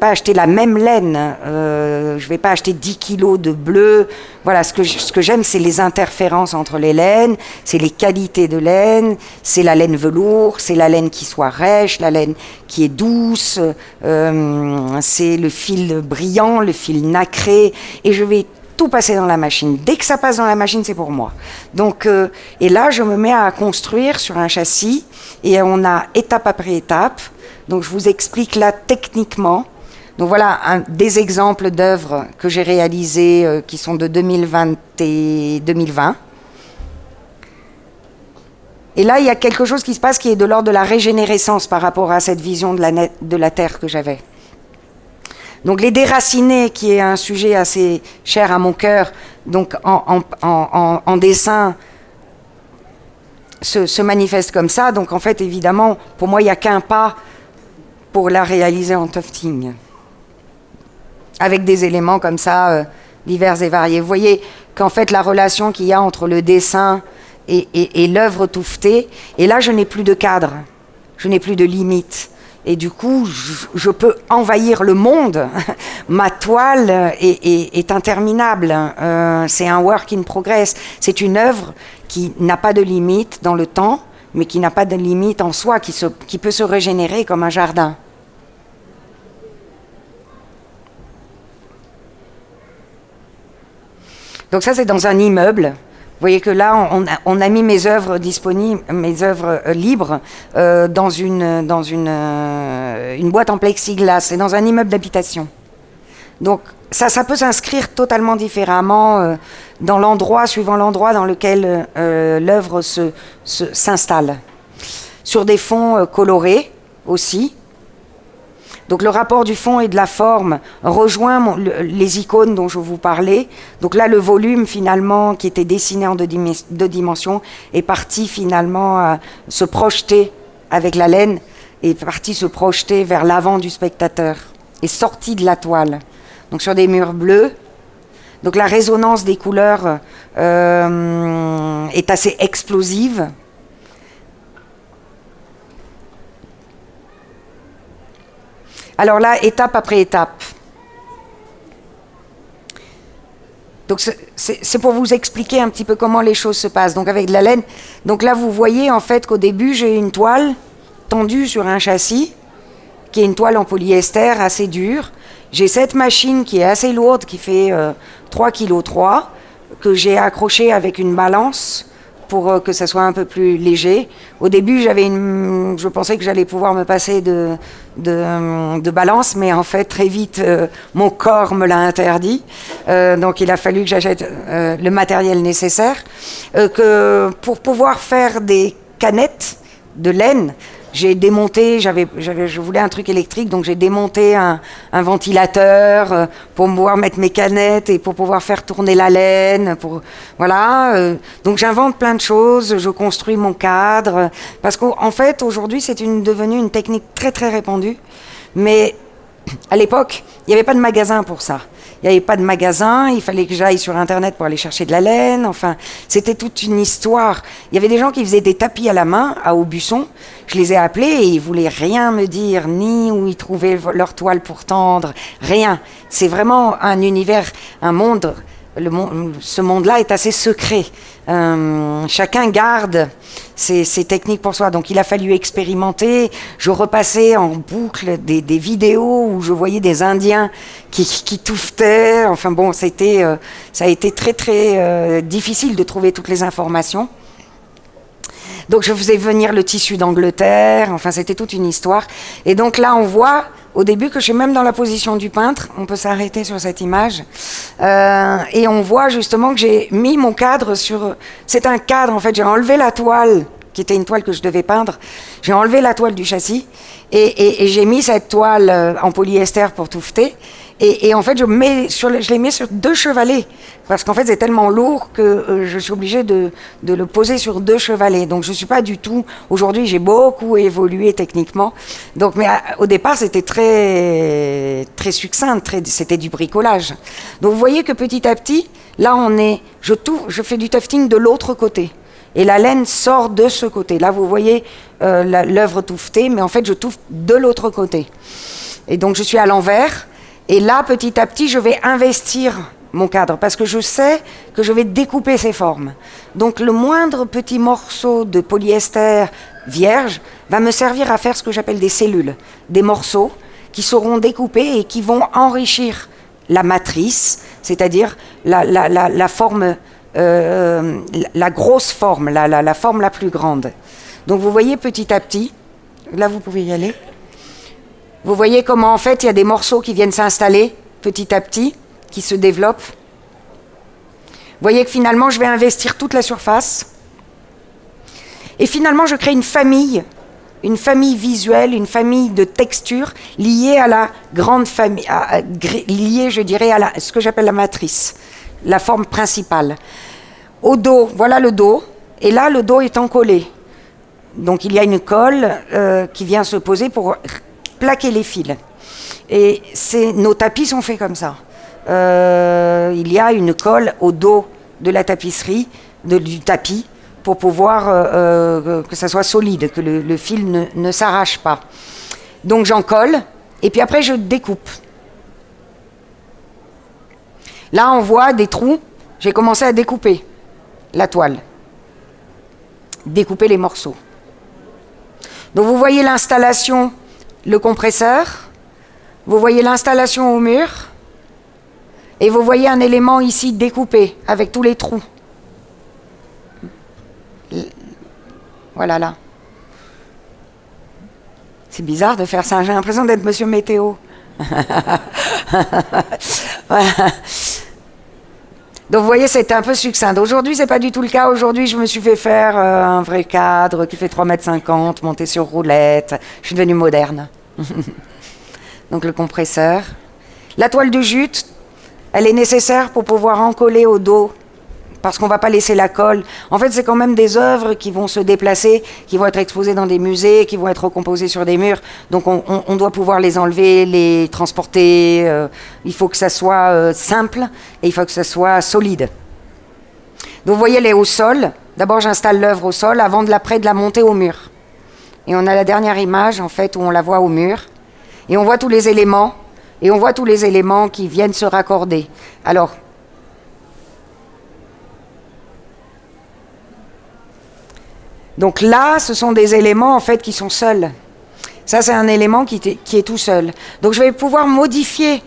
acheter la même laine. Je ne vais pas acheter 10 kilos de bleu. Voilà, ce que j'aime, c'est les interférences entre les laines, c'est les qualités de laine, c'est la laine velours, c'est la laine qui soit rêche, la laine qui est douce, c'est le fil brillant, le fil nacré, et je vais tout passer dans la machine. Dès que ça passe dans la machine, c'est pour moi. Donc, et là, je me mets à construire sur un châssis, et on a étape après étape. Donc je vous explique là techniquement. Donc voilà des exemples d'œuvres que j'ai réalisées qui sont de 2020 et 2020. Et là, il y a quelque chose qui se passe qui est de l'ordre de la régénérescence par rapport à cette vision de la Terre que j'avais. Donc les déracinés, qui est un sujet assez cher à mon cœur, donc en dessin, se manifeste comme ça. Donc en fait, évidemment, pour moi, il n'y a qu'un pas pour la réaliser en tufting, avec des éléments comme ça, divers et variés. Vous voyez qu'en fait, la relation qu'il y a entre le dessin et l'œuvre touffetée, et là, je n'ai plus de cadre, je n'ai plus de limite. Et du coup, je peux envahir le monde. Ma toile est interminable. C'est un work in progress. C'est une œuvre qui n'a pas de limite dans le temps, mais qui n'a pas de limite en soi, qui peut se régénérer comme un jardin. Donc ça, c'est dans un immeuble. Vous voyez que là, on a mis mes œuvres disponibles, mes œuvres libres, dans une boîte en plexiglas. C'est dans un immeuble d'habitation. Donc ça peut s'inscrire totalement différemment dans l'endroit, suivant l'endroit dans lequel l'œuvre s'installe. Sur des fonds colorés aussi. Donc le rapport du fond et de la forme rejoint les icônes dont je vous parlais. Donc là, le volume finalement qui était dessiné en deux dimensions est parti finalement se projeter avec la laine, est parti se projeter vers l'avant du spectateur, est sorti de la toile. Donc sur des murs bleus. Donc la résonance des couleurs est assez explosive. Alors là, étape après étape. Donc c'est pour vous expliquer un petit peu comment les choses se passent. Donc avec de la laine, donc là vous voyez en fait qu'au début j'ai une toile tendue sur un châssis, qui est une toile en polyester assez dure. J'ai cette machine qui est assez lourde, qui fait 3,3 kg, que j'ai accrochée avec une balance pour que ça soit un peu plus léger. Au début, je pensais que j'allais pouvoir me passer de balance, mais en fait, très vite, mon corps me l'a interdit. Donc, il a fallu que j'achète le matériel nécessaire. Pour pouvoir faire des canettes de laine, j'ai démonté, je voulais un truc électrique, donc j'ai démonté un ventilateur pour pouvoir mettre mes canettes et pour pouvoir faire tourner la laine. Voilà. Donc j'invente plein de choses, je construis mon cadre. Parce qu'en fait, aujourd'hui, c'est devenu une technique très très répandue. Mais à l'époque, il n'y avait pas de magasin pour ça. Il n'y avait pas de magasin, il fallait que j'aille sur Internet pour aller chercher de la laine. Enfin, c'était toute une histoire. Il y avait des gens qui faisaient des tapis à la main, à Aubusson. Je les ai appelés et ils ne voulaient rien me dire, ni où ils trouvaient leur toile pour tendre, rien. C'est vraiment un univers, un monde. Ce monde-là est assez secret. Chacun garde ses techniques pour soi. Donc il a fallu expérimenter. Je repassais en boucle des vidéos où je voyais des Indiens qui touffetaient. Enfin bon, ça a été très très difficile de trouver toutes les informations. Donc je faisais venir le tissu d'Angleterre. Enfin, c'était toute une histoire. Et donc là, on voit au début que je suis même dans la position du peintre. On peut s'arrêter sur cette image. Et on voit justement que j'ai mis mon cadre sur... C'est un cadre, en fait. J'ai enlevé la toile, qui était une toile que je devais peindre. J'ai enlevé la toile du châssis et j'ai mis cette toile en polyester pour touffeter. Et en fait, je l'ai mis sur 2 chevalets. Parce qu'en fait, c'est tellement lourd que je suis obligée de le poser sur 2 chevalets. Donc, je ne suis pas du tout... Aujourd'hui, j'ai beaucoup évolué techniquement. Donc, mais au départ, c'était très, très succinct. C'était du bricolage. Donc, vous voyez que petit à petit, là, je fais du tufting de l'autre côté. Et la laine sort de ce côté. Là, vous voyez l'œuvre touffetée, mais en fait, je touffe de l'autre côté. Et donc, je suis à l'envers. Et là, petit à petit, je vais investir mon cadre parce que je sais que je vais découper ces formes. Donc, le moindre petit morceau de polyester vierge va me servir à faire ce que j'appelle des cellules, des morceaux qui seront découpés et qui vont enrichir la matrice, c'est-à-dire la forme, la grosse forme, la forme la plus grande. Donc, vous voyez petit à petit, là, vous pouvez y aller. Vous voyez comment, en fait, il y a des morceaux qui viennent s'installer petit à petit, qui se développent. Vous voyez que finalement, je vais investir toute la surface. Et finalement, je crée une famille visuelle, une famille de textures liée à la grande famille, liée, je dirais, à ce que j'appelle la matrice, la forme principale. Au dos, voilà le dos. Et là, le dos est encollé. Donc il y a une colle qui vient se poser pour plaquer les fils. Et nos tapis sont faits comme ça. Il y a une colle au dos de la tapisserie, du tapis, pour pouvoir que ça soit solide, que le fil ne s'arrache pas. Donc j'en colle, et puis après je découpe. Là on voit des trous, j'ai commencé à découper la toile. Découper les morceaux. Donc vous voyez l'installation, le compresseur, vous voyez l'installation au mur, et vous voyez un élément ici découpé, avec tous les trous. Voilà là. C'est bizarre de faire ça, j'ai l'impression d'être Monsieur Météo. Voilà. Donc vous voyez, c'est un peu succinct. Aujourd'hui, c'est pas du tout le cas. Aujourd'hui, je me suis fait faire un vrai cadre qui fait 3,50 m, monté sur roulette. Je suis devenue moderne. Donc le compresseur. La toile de jute, elle est nécessaire pour pouvoir encoller au dos, parce qu'on ne va pas laisser la colle. En fait, c'est quand même des œuvres qui vont se déplacer, qui vont être exposées dans des musées, qui vont être recomposées sur des murs. Donc on doit pouvoir les enlever, les transporter. Il faut que ça soit simple et il faut que ça soit solide. Donc vous voyez, elle est au sol. D'abord, j'installe l'œuvre au sol avant de la monter au mur. Et on a la dernière image, en fait, où on la voit au mur. Et on voit tous les éléments. Et on voit tous les éléments qui viennent se raccorder. Alors, donc là, ce sont des éléments en fait qui sont seuls. Ça, c'est un élément qui est tout seul. Donc je vais pouvoir modifier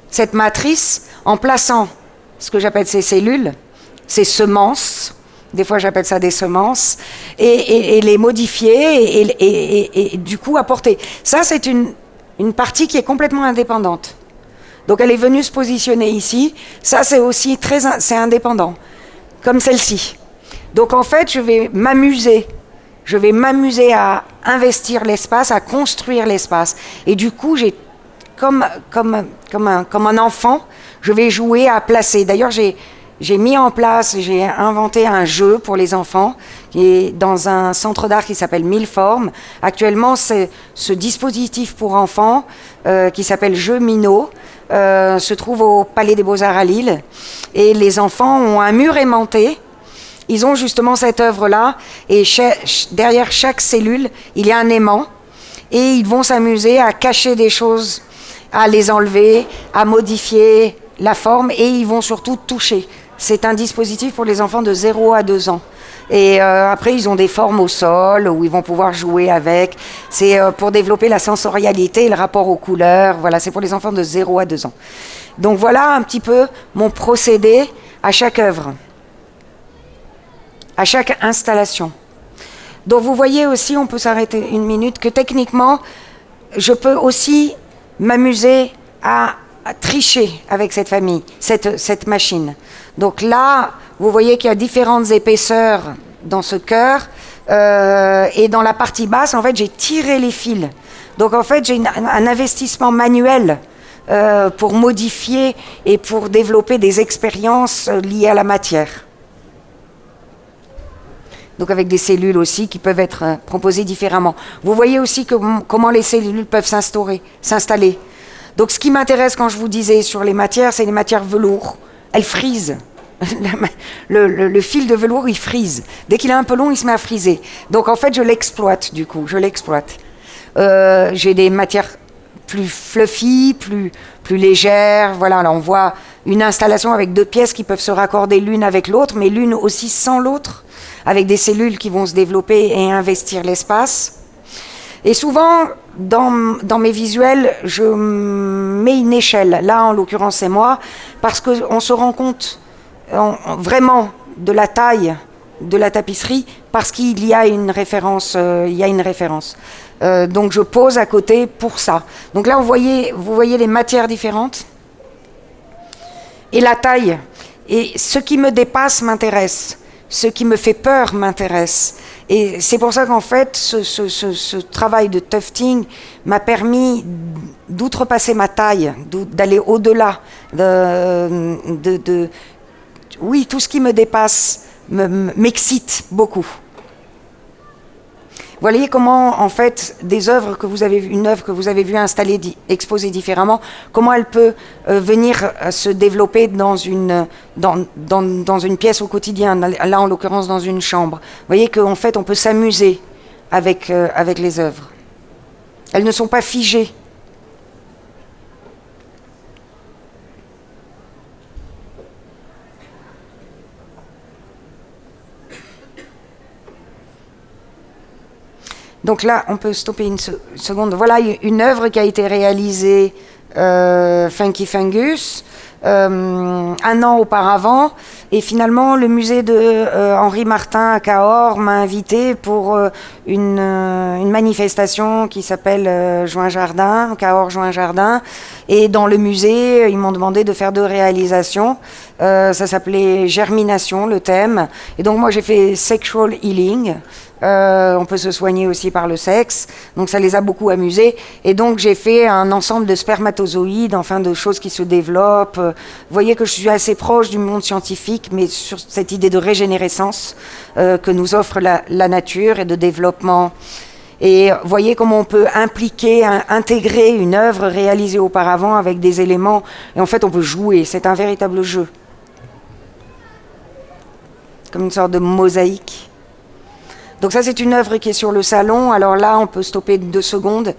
cette matrice en plaçant ce que j'appelle ces cellules, ces semences. Des fois, j'appelle ça des semences. Et les modifier et du coup apporter. Ça, c'est une partie qui est complètement indépendante. Donc elle est venue se positionner ici. Ça, c'est aussi c'est indépendant, comme celle-ci. Donc en fait, je vais m'amuser à investir l'espace, à construire l'espace. Et du coup, comme un enfant, je vais jouer à placer. D'ailleurs, j'ai mis en place, j'ai inventé un jeu pour les enfants qui est dans un centre d'art qui s'appelle Mille Formes. Actuellement, c'est ce dispositif pour enfants qui s'appelle Jeu Minot, se trouve au Palais des Beaux-Arts à Lille. Et les enfants ont un mur aimanté. Ils ont justement cette œuvre-là, et derrière chaque cellule, il y a un aimant, et ils vont s'amuser à cacher des choses, à les enlever, à modifier la forme, et ils vont surtout toucher. C'est un dispositif pour les enfants de 0 à 2 ans. Et après, ils ont des formes au sol, où ils vont pouvoir jouer avec. C'est pour développer la sensorialité et le rapport aux couleurs. Voilà, c'est pour les enfants de 0 à 2 ans. Donc voilà un petit peu mon procédé à chaque œuvre, à chaque installation. Donc vous voyez aussi, on peut s'arrêter une minute, que techniquement, je peux aussi m'amuser à tricher avec cette famille, cette machine. Donc là, vous voyez qu'il y a différentes épaisseurs dans ce cœur, et dans la partie basse, en fait, j'ai tiré les fils. Donc en fait, j'ai un investissement manuel pour modifier et pour développer des expériences liées à la matière. Donc avec des cellules aussi qui peuvent être proposées différemment. Vous voyez aussi comment les cellules peuvent s'installer. Donc ce qui m'intéresse quand je vous disais sur les matières, c'est les matières velours. Elles frisent. Le fil de velours, il frise. Dès qu'il est un peu long, il se met à friser. Donc en fait, je l'exploite du coup, j'ai des matières plus fluffy, plus légères. Voilà, là on voit une installation avec 2 pièces qui peuvent se raccorder l'une avec l'autre, mais l'une aussi sans l'autre, avec des cellules qui vont se développer et investir l'espace. Et souvent, dans mes visuels, je mets une échelle. Là, en l'occurrence, c'est moi, parce qu'on se rend compte vraiment de la taille de la tapisserie, parce qu'il y a une référence. Donc, je pose à côté pour ça. Donc là, vous voyez les matières différentes et la taille. Et ce qui me dépasse m'intéresse. Ce qui me fait peur m'intéresse. Et c'est pour ça qu'en fait, ce travail de tufting m'a permis d'outrepasser ma taille, d'aller au-delà. Oui, tout ce qui me dépasse m'excite beaucoup. Vous voyez comment, en fait, une œuvre que vous avez vue installée, exposée différemment, comment elle peut venir se développer dans une pièce au quotidien, là en l'occurrence dans une chambre. Vous voyez qu'en fait, on peut s'amuser avec les œuvres. Elles ne sont pas figées. Donc là, on peut stopper une seconde. Voilà une œuvre qui a été réalisée Funky Fungus un an auparavant. Et finalement, le musée de Henri Martin à Cahors m'a invité pour une manifestation qui s'appelle Juin Jardin, Cahors Juin Jardin. Et dans le musée, ils m'ont demandé de faire 2 réalisations. Ça s'appelait Germination, le thème. Et donc moi, j'ai fait Sexual Healing. On peut se soigner aussi par le sexe, donc ça les a beaucoup amusés. Et donc j'ai fait un ensemble de spermatozoïdes, enfin de choses qui se développent. Vous voyez que je suis assez proche du monde scientifique, mais sur cette idée de régénérescence que nous offre la nature et de développement. Et voyez comment on peut intégrer une œuvre réalisée auparavant avec des éléments, et en fait on peut jouer, c'est un véritable jeu. Comme une sorte de mosaïque. Donc ça, c'est une œuvre qui est sur le salon. Alors là, on peut stopper 2 secondes.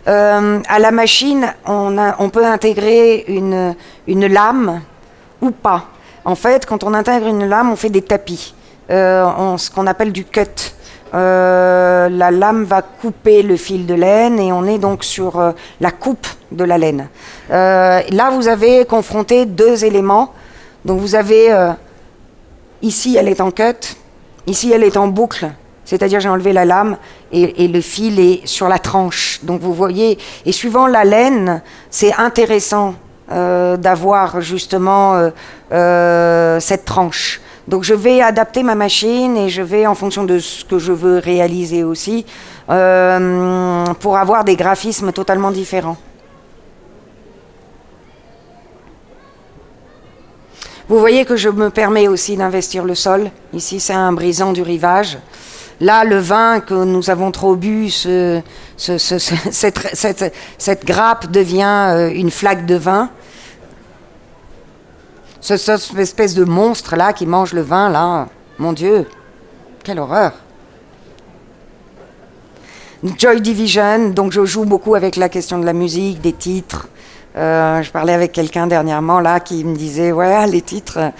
À la machine, on peut intégrer une lame ou pas. En fait, quand on intègre une lame, on fait des tapis, ce qu'on appelle du cut. La lame va couper le fil de laine et on est donc sur la coupe de la laine. Là, vous avez confronté 2 éléments. Donc vous avez, ici, elle est en cut, ici, elle est en boucle. C'est-à-dire j'ai enlevé la lame et le fil est sur la tranche. Donc vous voyez, et suivant la laine, c'est intéressant d'avoir justement cette tranche. Donc je vais adapter ma machine et je vais, en fonction de ce que je veux réaliser aussi, pour avoir des graphismes totalement différents. Vous voyez que je me permets aussi d'investir le sol. Ici, c'est un brisant du rivage. Là, le vin que nous avons trop bu, cette grappe devient une flaque de vin. Cette espèce de monstre-là qui mange le vin, là, mon Dieu, quelle horreur. Joy Division, donc je joue beaucoup avec la question de la musique, des titres. Je parlais avec quelqu'un dernièrement là qui me disait ouais, les titres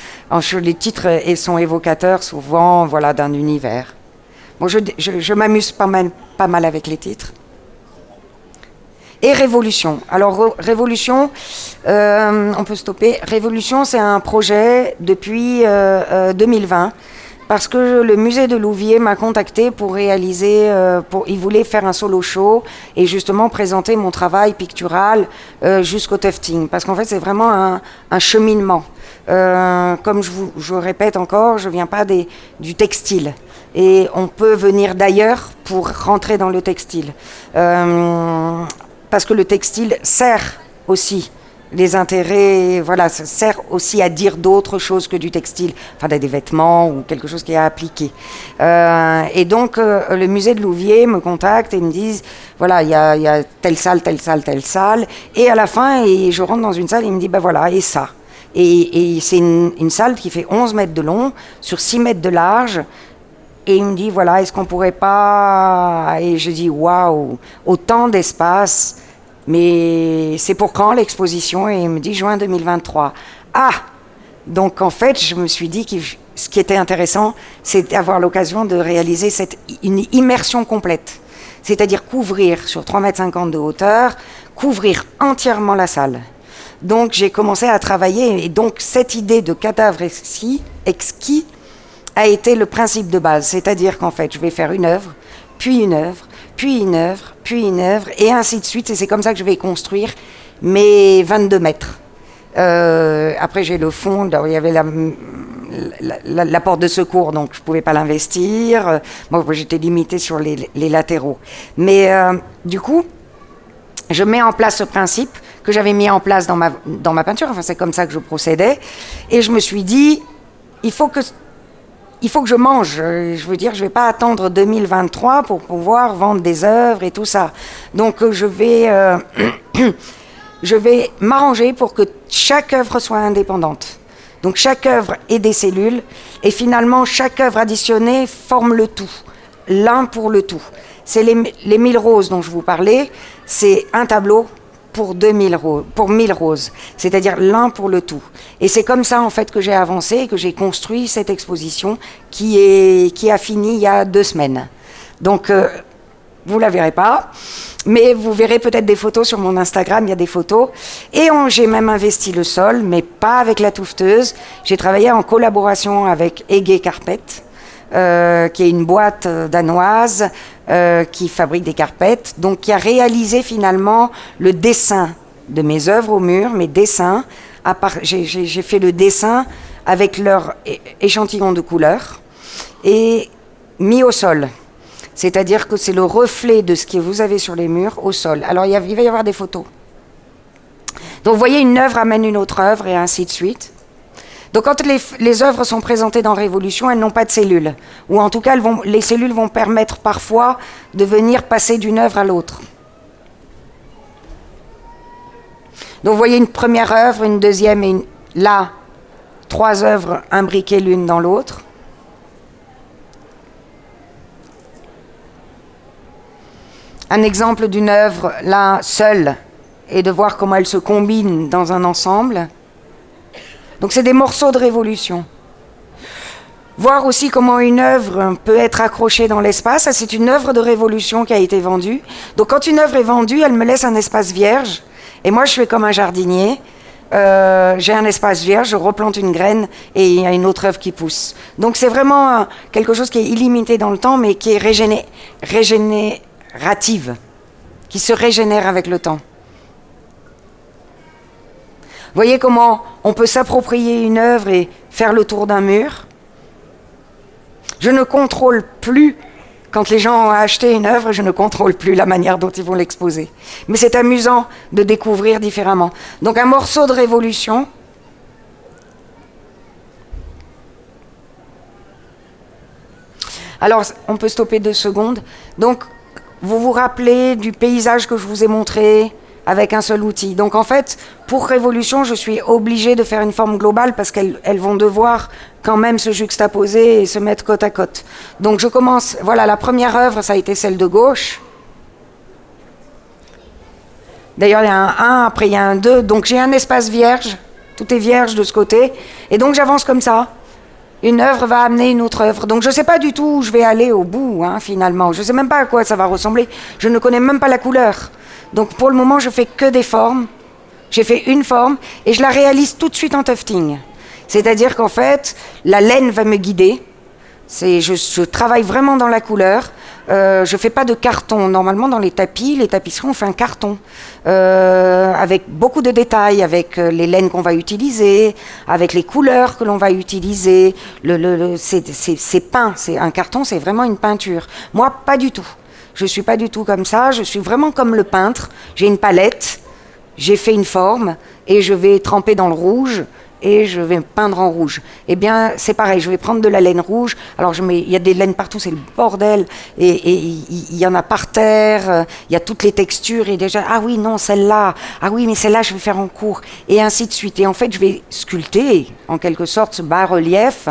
sont évocateurs souvent, voilà, d'un univers. Bon, je m'amuse pas mal avec les titres. Et Révolution. Alors Révolution, on peut stopper. Révolution, c'est un projet depuis 2020. Parce que le musée de Louviers m'a contacté pour réaliser, il voulait faire un solo show et justement présenter mon travail pictural jusqu'au tufting. Parce qu'en fait, c'est vraiment un cheminement. Comme je répète encore, je ne viens pas du textile. Et on peut venir d'ailleurs pour rentrer dans le textile. Parce que le textile sert aussi les intérêts, voilà, ça sert aussi à dire d'autres choses que du textile, enfin des vêtements ou quelque chose qui est à appliquer. Et donc le musée de Louviers me contacte et me disent, voilà, il y a telle salle, telle salle, telle salle. Et à la fin, je rentre dans une salle et il me dit, ben voilà, et ça. Et c'est une salle qui fait 11 mètres de long sur 6 mètres de large. Et il me dit, voilà, est-ce qu'on pourrait pas... Et je dis, waouh, autant d'espace. Mais c'est pour quand l'exposition? Et il me dit juin 2023. Ah! Donc en fait, je me suis dit que ce qui était intéressant, c'est d'avoir l'occasion de réaliser une immersion complète. C'est-à-dire couvrir sur 3,50 m de hauteur, couvrir entièrement la salle. Donc j'ai commencé à travailler, et donc cette idée de cadavre exquis a été le principe de base. C'est-à-dire qu'en fait, je vais faire une œuvre, puis une œuvre, puis une œuvre, puis une œuvre, et ainsi de suite. Et c'est comme ça que je vais construire mes 22 mètres. Après, j'ai le fond. Il y avait la porte de secours, donc je ne pouvais pas l'investir. Moi, j'étais limitée sur les latéraux. Mais du coup, je mets en place ce principe que j'avais mis en place dans ma peinture. Enfin, c'est comme ça que je procédais. Et je me suis dit, il faut que il faut que je mange. Je veux dire, je ne vais pas attendre 2023 pour pouvoir vendre des œuvres et tout ça. Donc, je vais m'arranger pour que chaque œuvre soit indépendante. Donc, chaque œuvre ait des cellules. Et finalement, chaque œuvre additionnée forme le tout. L'un pour le tout. C'est les 1000 roses dont je vous parlais. C'est un tableau pour 1000 roses, c'est-à-dire l'un pour le tout. Et c'est comme ça en fait que j'ai avancé et que j'ai construit cette exposition qui a fini il y a 2 semaines. Donc vous la verrez pas, mais vous verrez peut-être des photos sur mon Instagram, il y a des photos. Et j'ai même investi le sol, mais pas avec la touffeteuse. J'ai travaillé en collaboration avec Ege Carpet, qui est une boîte danoise qui fabrique des carpettes, donc qui a réalisé finalement le dessin de mes œuvres au mur, mes dessins. J'ai fait le dessin avec leur échantillon de couleurs et mis au sol. C'est-à-dire que c'est le reflet de ce que vous avez sur les murs au sol. Alors il va y avoir des photos. Donc vous voyez, une œuvre amène une autre œuvre et ainsi de suite. Donc quand les œuvres sont présentées dans Révolution, elles n'ont pas de cellules. Ou en tout cas, les cellules vont permettre parfois de venir passer d'une œuvre à l'autre. Donc vous voyez une première œuvre, une deuxième et là, 3 œuvres imbriquées l'une dans l'autre. Un exemple d'une œuvre, là, seule, et de voir comment elle se combine dans un ensemble. Donc c'est des morceaux de Révolution. Voir aussi comment une œuvre peut être accrochée dans l'espace. Ça, c'est une œuvre de Révolution qui a été vendue. Donc quand une œuvre est vendue, elle me laisse un espace vierge. Et moi, je fais comme un jardinier. J'ai un espace vierge, je replante une graine et il y a une autre œuvre qui pousse. Donc c'est vraiment quelque chose qui est illimité dans le temps, mais qui est régénérative, qui se régénère avec le temps. Vous voyez comment on peut s'approprier une œuvre et faire le tour d'un mur. Je ne contrôle plus, quand les gens ont acheté une œuvre, je ne contrôle plus la manière dont ils vont l'exposer. Mais c'est amusant de découvrir différemment. Donc un morceau de Révolution. Alors, on peut stopper 2 secondes. Donc, vous vous rappelez du paysage que je vous ai montré avec un seul outil. Donc en fait, pour Révolution, je suis obligée de faire une forme globale parce qu'elles vont devoir quand même se juxtaposer et se mettre côte à côte. Donc je commence, voilà, la première œuvre, ça a été celle de gauche. D'ailleurs, il y a un 1, après il y a un 2, donc j'ai un espace vierge, tout est vierge de ce côté, et donc j'avance comme ça. Une œuvre va amener une autre œuvre. Donc je ne sais pas du tout où je vais aller au bout, finalement. Je ne sais même pas à quoi ça va ressembler. Je ne connais même pas la couleur. Donc pour le moment, je fais que des formes. J'ai fait une forme et je la réalise tout de suite en tufting. C'est-à-dire qu'en fait, la laine va me guider. Je travaille vraiment dans la couleur. Je fais pas de carton. Normalement, dans les tapisseries, on fait un carton avec beaucoup de détails, avec les laines qu'on va utiliser, avec les couleurs que l'on va utiliser. C'est peint. Un carton, c'est vraiment une peinture. Moi, pas du tout. Je suis pas du tout comme ça. Je suis vraiment comme le peintre. J'ai une palette, j'ai fait une forme et je vais tremper dans le rouge. Et je vais peindre en rouge. Eh bien, c'est pareil, je vais prendre de la laine rouge. Alors, il y a des laines partout, c'est le bordel. Et il y en a par terre, il y a toutes les textures. Et déjà, ah oui, non, celle-là. Ah oui, mais celle-là, je vais faire en cours. Et ainsi de suite. Et en fait, je vais sculpter, en quelque sorte, ce bas-relief.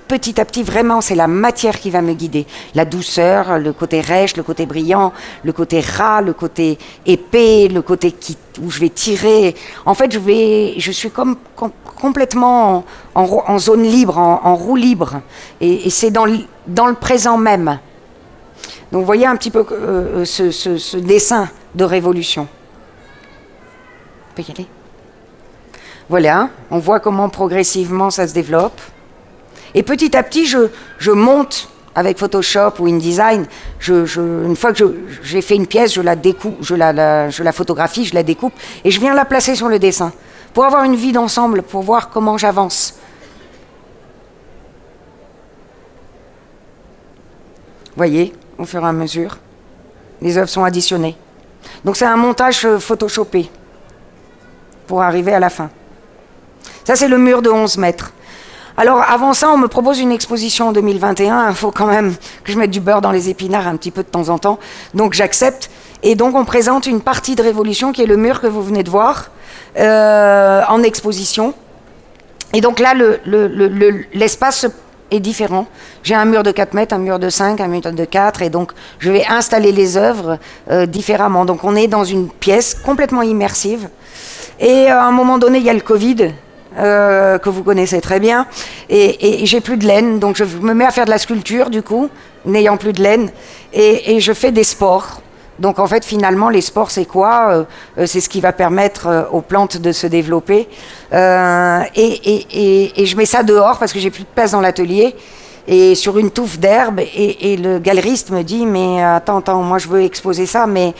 Petit à petit, vraiment, c'est la matière qui va me guider. La douceur, le côté rêche, le côté brillant, le côté ras, le côté épais, le côté où je vais tirer. En fait, je suis complètement en zone libre, en roue libre. Et c'est dans le présent même. Donc, vous voyez un petit peu ce dessin de Révolution. On peut y aller. Voilà, on voit comment progressivement ça se développe. Et petit à petit, je monte avec Photoshop ou InDesign. Une fois que j'ai fait une pièce, je la découpe, je la photographie, je la découpe et je viens la placer sur le dessin pour avoir une vue d'ensemble, pour voir comment j'avance. Vous voyez, au fur et à mesure, les œuvres sont additionnées. Donc c'est un montage photoshopé pour arriver à la fin. Ça, c'est le mur de 11 mètres. Alors, avant ça, on me propose une exposition en 2021. Il faut quand même que je mette du beurre dans les épinards un petit peu de temps en temps. Donc, j'accepte. Et donc, on présente une partie de Révolution, qui est le mur que vous venez de voir, en exposition. Et donc là, l'espace est différent. J'ai un mur de 4 mètres, un mur de 5, un mur de 4. Et donc, je vais installer les œuvres différemment. Donc, on est dans une pièce complètement immersive. Et à un moment donné, il y a le Covid, que vous connaissez très bien, et j'ai plus de laine, donc je me mets à faire de la sculpture du coup, n'ayant plus de laine, et je fais des spores. Donc en fait finalement les spores c'est quoi? C'est ce qui va permettre aux plantes de se développer, et je mets ça dehors parce que j'ai plus de place dans l'atelier, et sur une touffe d'herbe, et le galeriste me dit mais attends, moi je veux exposer ça, mais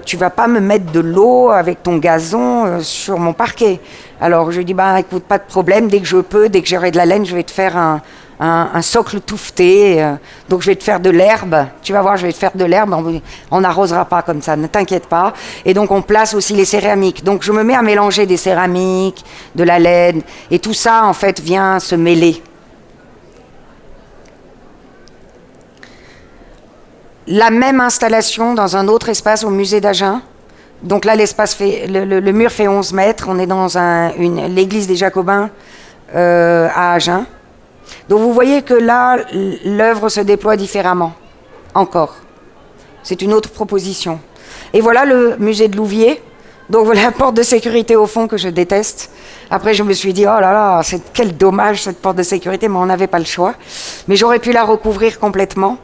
tu vas pas me mettre de l'eau avec ton gazon sur mon parquet. Alors je lui dis bah écoute, pas de problème, dès que je peux, dès que j'aurai de la laine, je vais te faire un socle touffeté, donc je vais te faire de l'herbe, tu vas voir, je vais te faire de l'herbe, on n'arrosera pas comme ça, ne t'inquiète pas. Et donc on place aussi les céramiques, donc je me mets à mélanger des céramiques, de la laine, et tout ça en fait vient se mêler. La même installation dans un autre espace au musée d'Agen. Donc là, le mur fait 11 mètres. On est dans l'église des Jacobins à Agen. Donc vous voyez que là, l'œuvre se déploie différemment. Encore. C'est une autre proposition. Et voilà le musée de Louviers. Donc voilà la porte de sécurité au fond que je déteste. Après, je me suis dit, oh là là, quel dommage cette porte de sécurité, mais on n'avait pas le choix. Mais j'aurais pu la recouvrir complètement.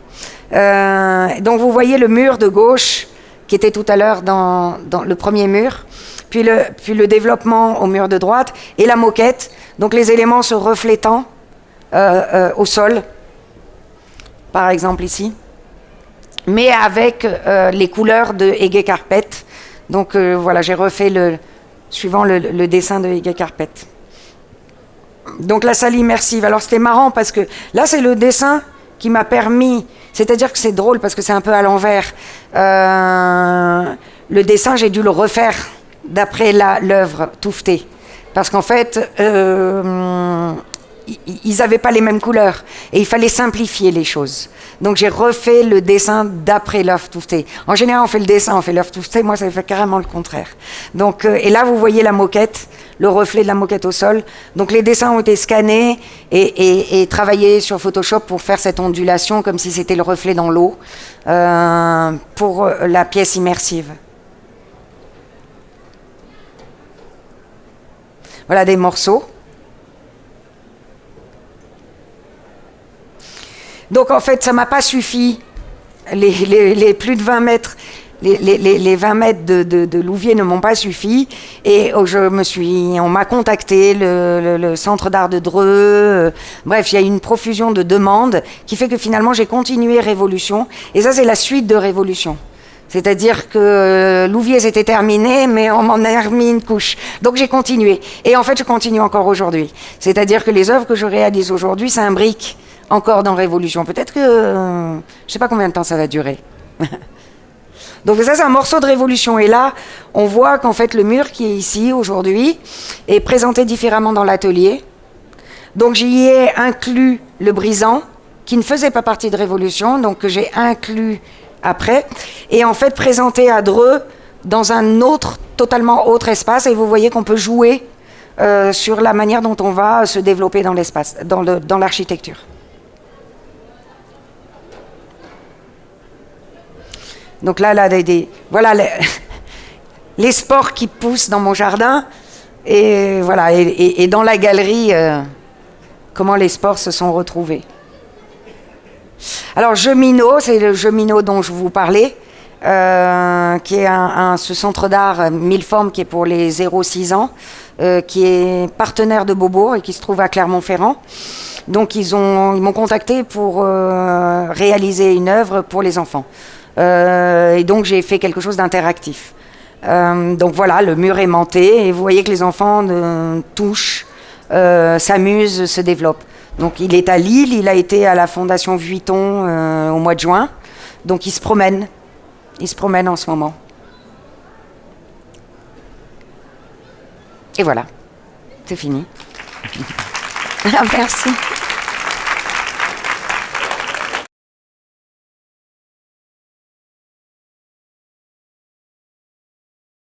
Donc vous voyez le mur de gauche qui était tout à l'heure dans le premier mur, puis le développement au mur de droite et la moquette, donc les éléments se reflétant au sol, par exemple ici, mais avec les couleurs de Ege Carpet. Donc voilà, j'ai refait suivant le dessin de Ege Carpet. Donc la salle immersive, alors c'était marrant parce que là c'est le dessin qui m'a permis, c'est-à-dire que c'est drôle parce que c'est un peu à l'envers. Le dessin, j'ai dû le refaire d'après l'œuvre touffetée. Parce qu'en fait, ils n'avaient pas les mêmes couleurs. Et il fallait simplifier les choses. Donc j'ai refait le dessin d'après l'œuvre touffetée. En général, on fait le dessin, on fait l'œuvre touffetée. Moi, ça fait carrément le contraire. Donc, et là, vous voyez la moquette, le reflet de la moquette au sol. Donc les dessins ont été scannés et travaillés sur Photoshop pour faire cette ondulation comme si c'était le reflet dans l'eau pour la pièce immersive. Voilà des morceaux. Donc en fait, ça m'a pas suffi. Les plus de 20 mètres, les 20 mètres de Louviers ne m'ont pas suffi. Et on m'a contacté, le centre d'art de Dreux. Bref, il y a une profusion de demandes qui fait que finalement j'ai continué Révolution. Et ça, c'est la suite de Révolution. C'est-à-dire que Louviers c'était terminé, mais on m'en a remis une couche. Donc j'ai continué. Et en fait, je continue encore aujourd'hui. C'est-à-dire que les œuvres que je réalise aujourd'hui s'imbriquent encore dans Révolution. Peut-être que... je ne sais pas combien de temps ça va durer. Donc ça, c'est un morceau de Révolution. Et là, on voit qu'en fait, le mur qui est ici, aujourd'hui, est présenté différemment dans l'atelier. Donc j'y ai inclus le brisant, qui ne faisait pas partie de Révolution, donc que j'ai inclus après, et en fait présenté à Dreux dans un autre, totalement autre espace. Et vous voyez qu'on peut jouer sur la manière dont on va se développer dans l'espace, dans l'architecture. Donc là voilà les spores qui poussent dans mon jardin, et voilà, et dans la galerie, comment les spores se sont retrouvés. Alors Jeux-Minot, c'est le Jeux-Minot dont je vous parlais, qui est ce centre d'art mille formes qui est pour les 0-6 ans, qui est partenaire de Beaubourg et qui se trouve à Clermont-Ferrand. Donc ils m'ont contacté pour réaliser une œuvre pour les enfants. Et donc j'ai fait quelque chose d'interactif. Donc voilà, le mur aimanté, et vous voyez que les enfants touchent, s'amusent, se développent. Donc il est à Lille, il a été à la Fondation Vuitton au mois de juin. Donc il se promène en ce moment. Et voilà, c'est fini. Merci.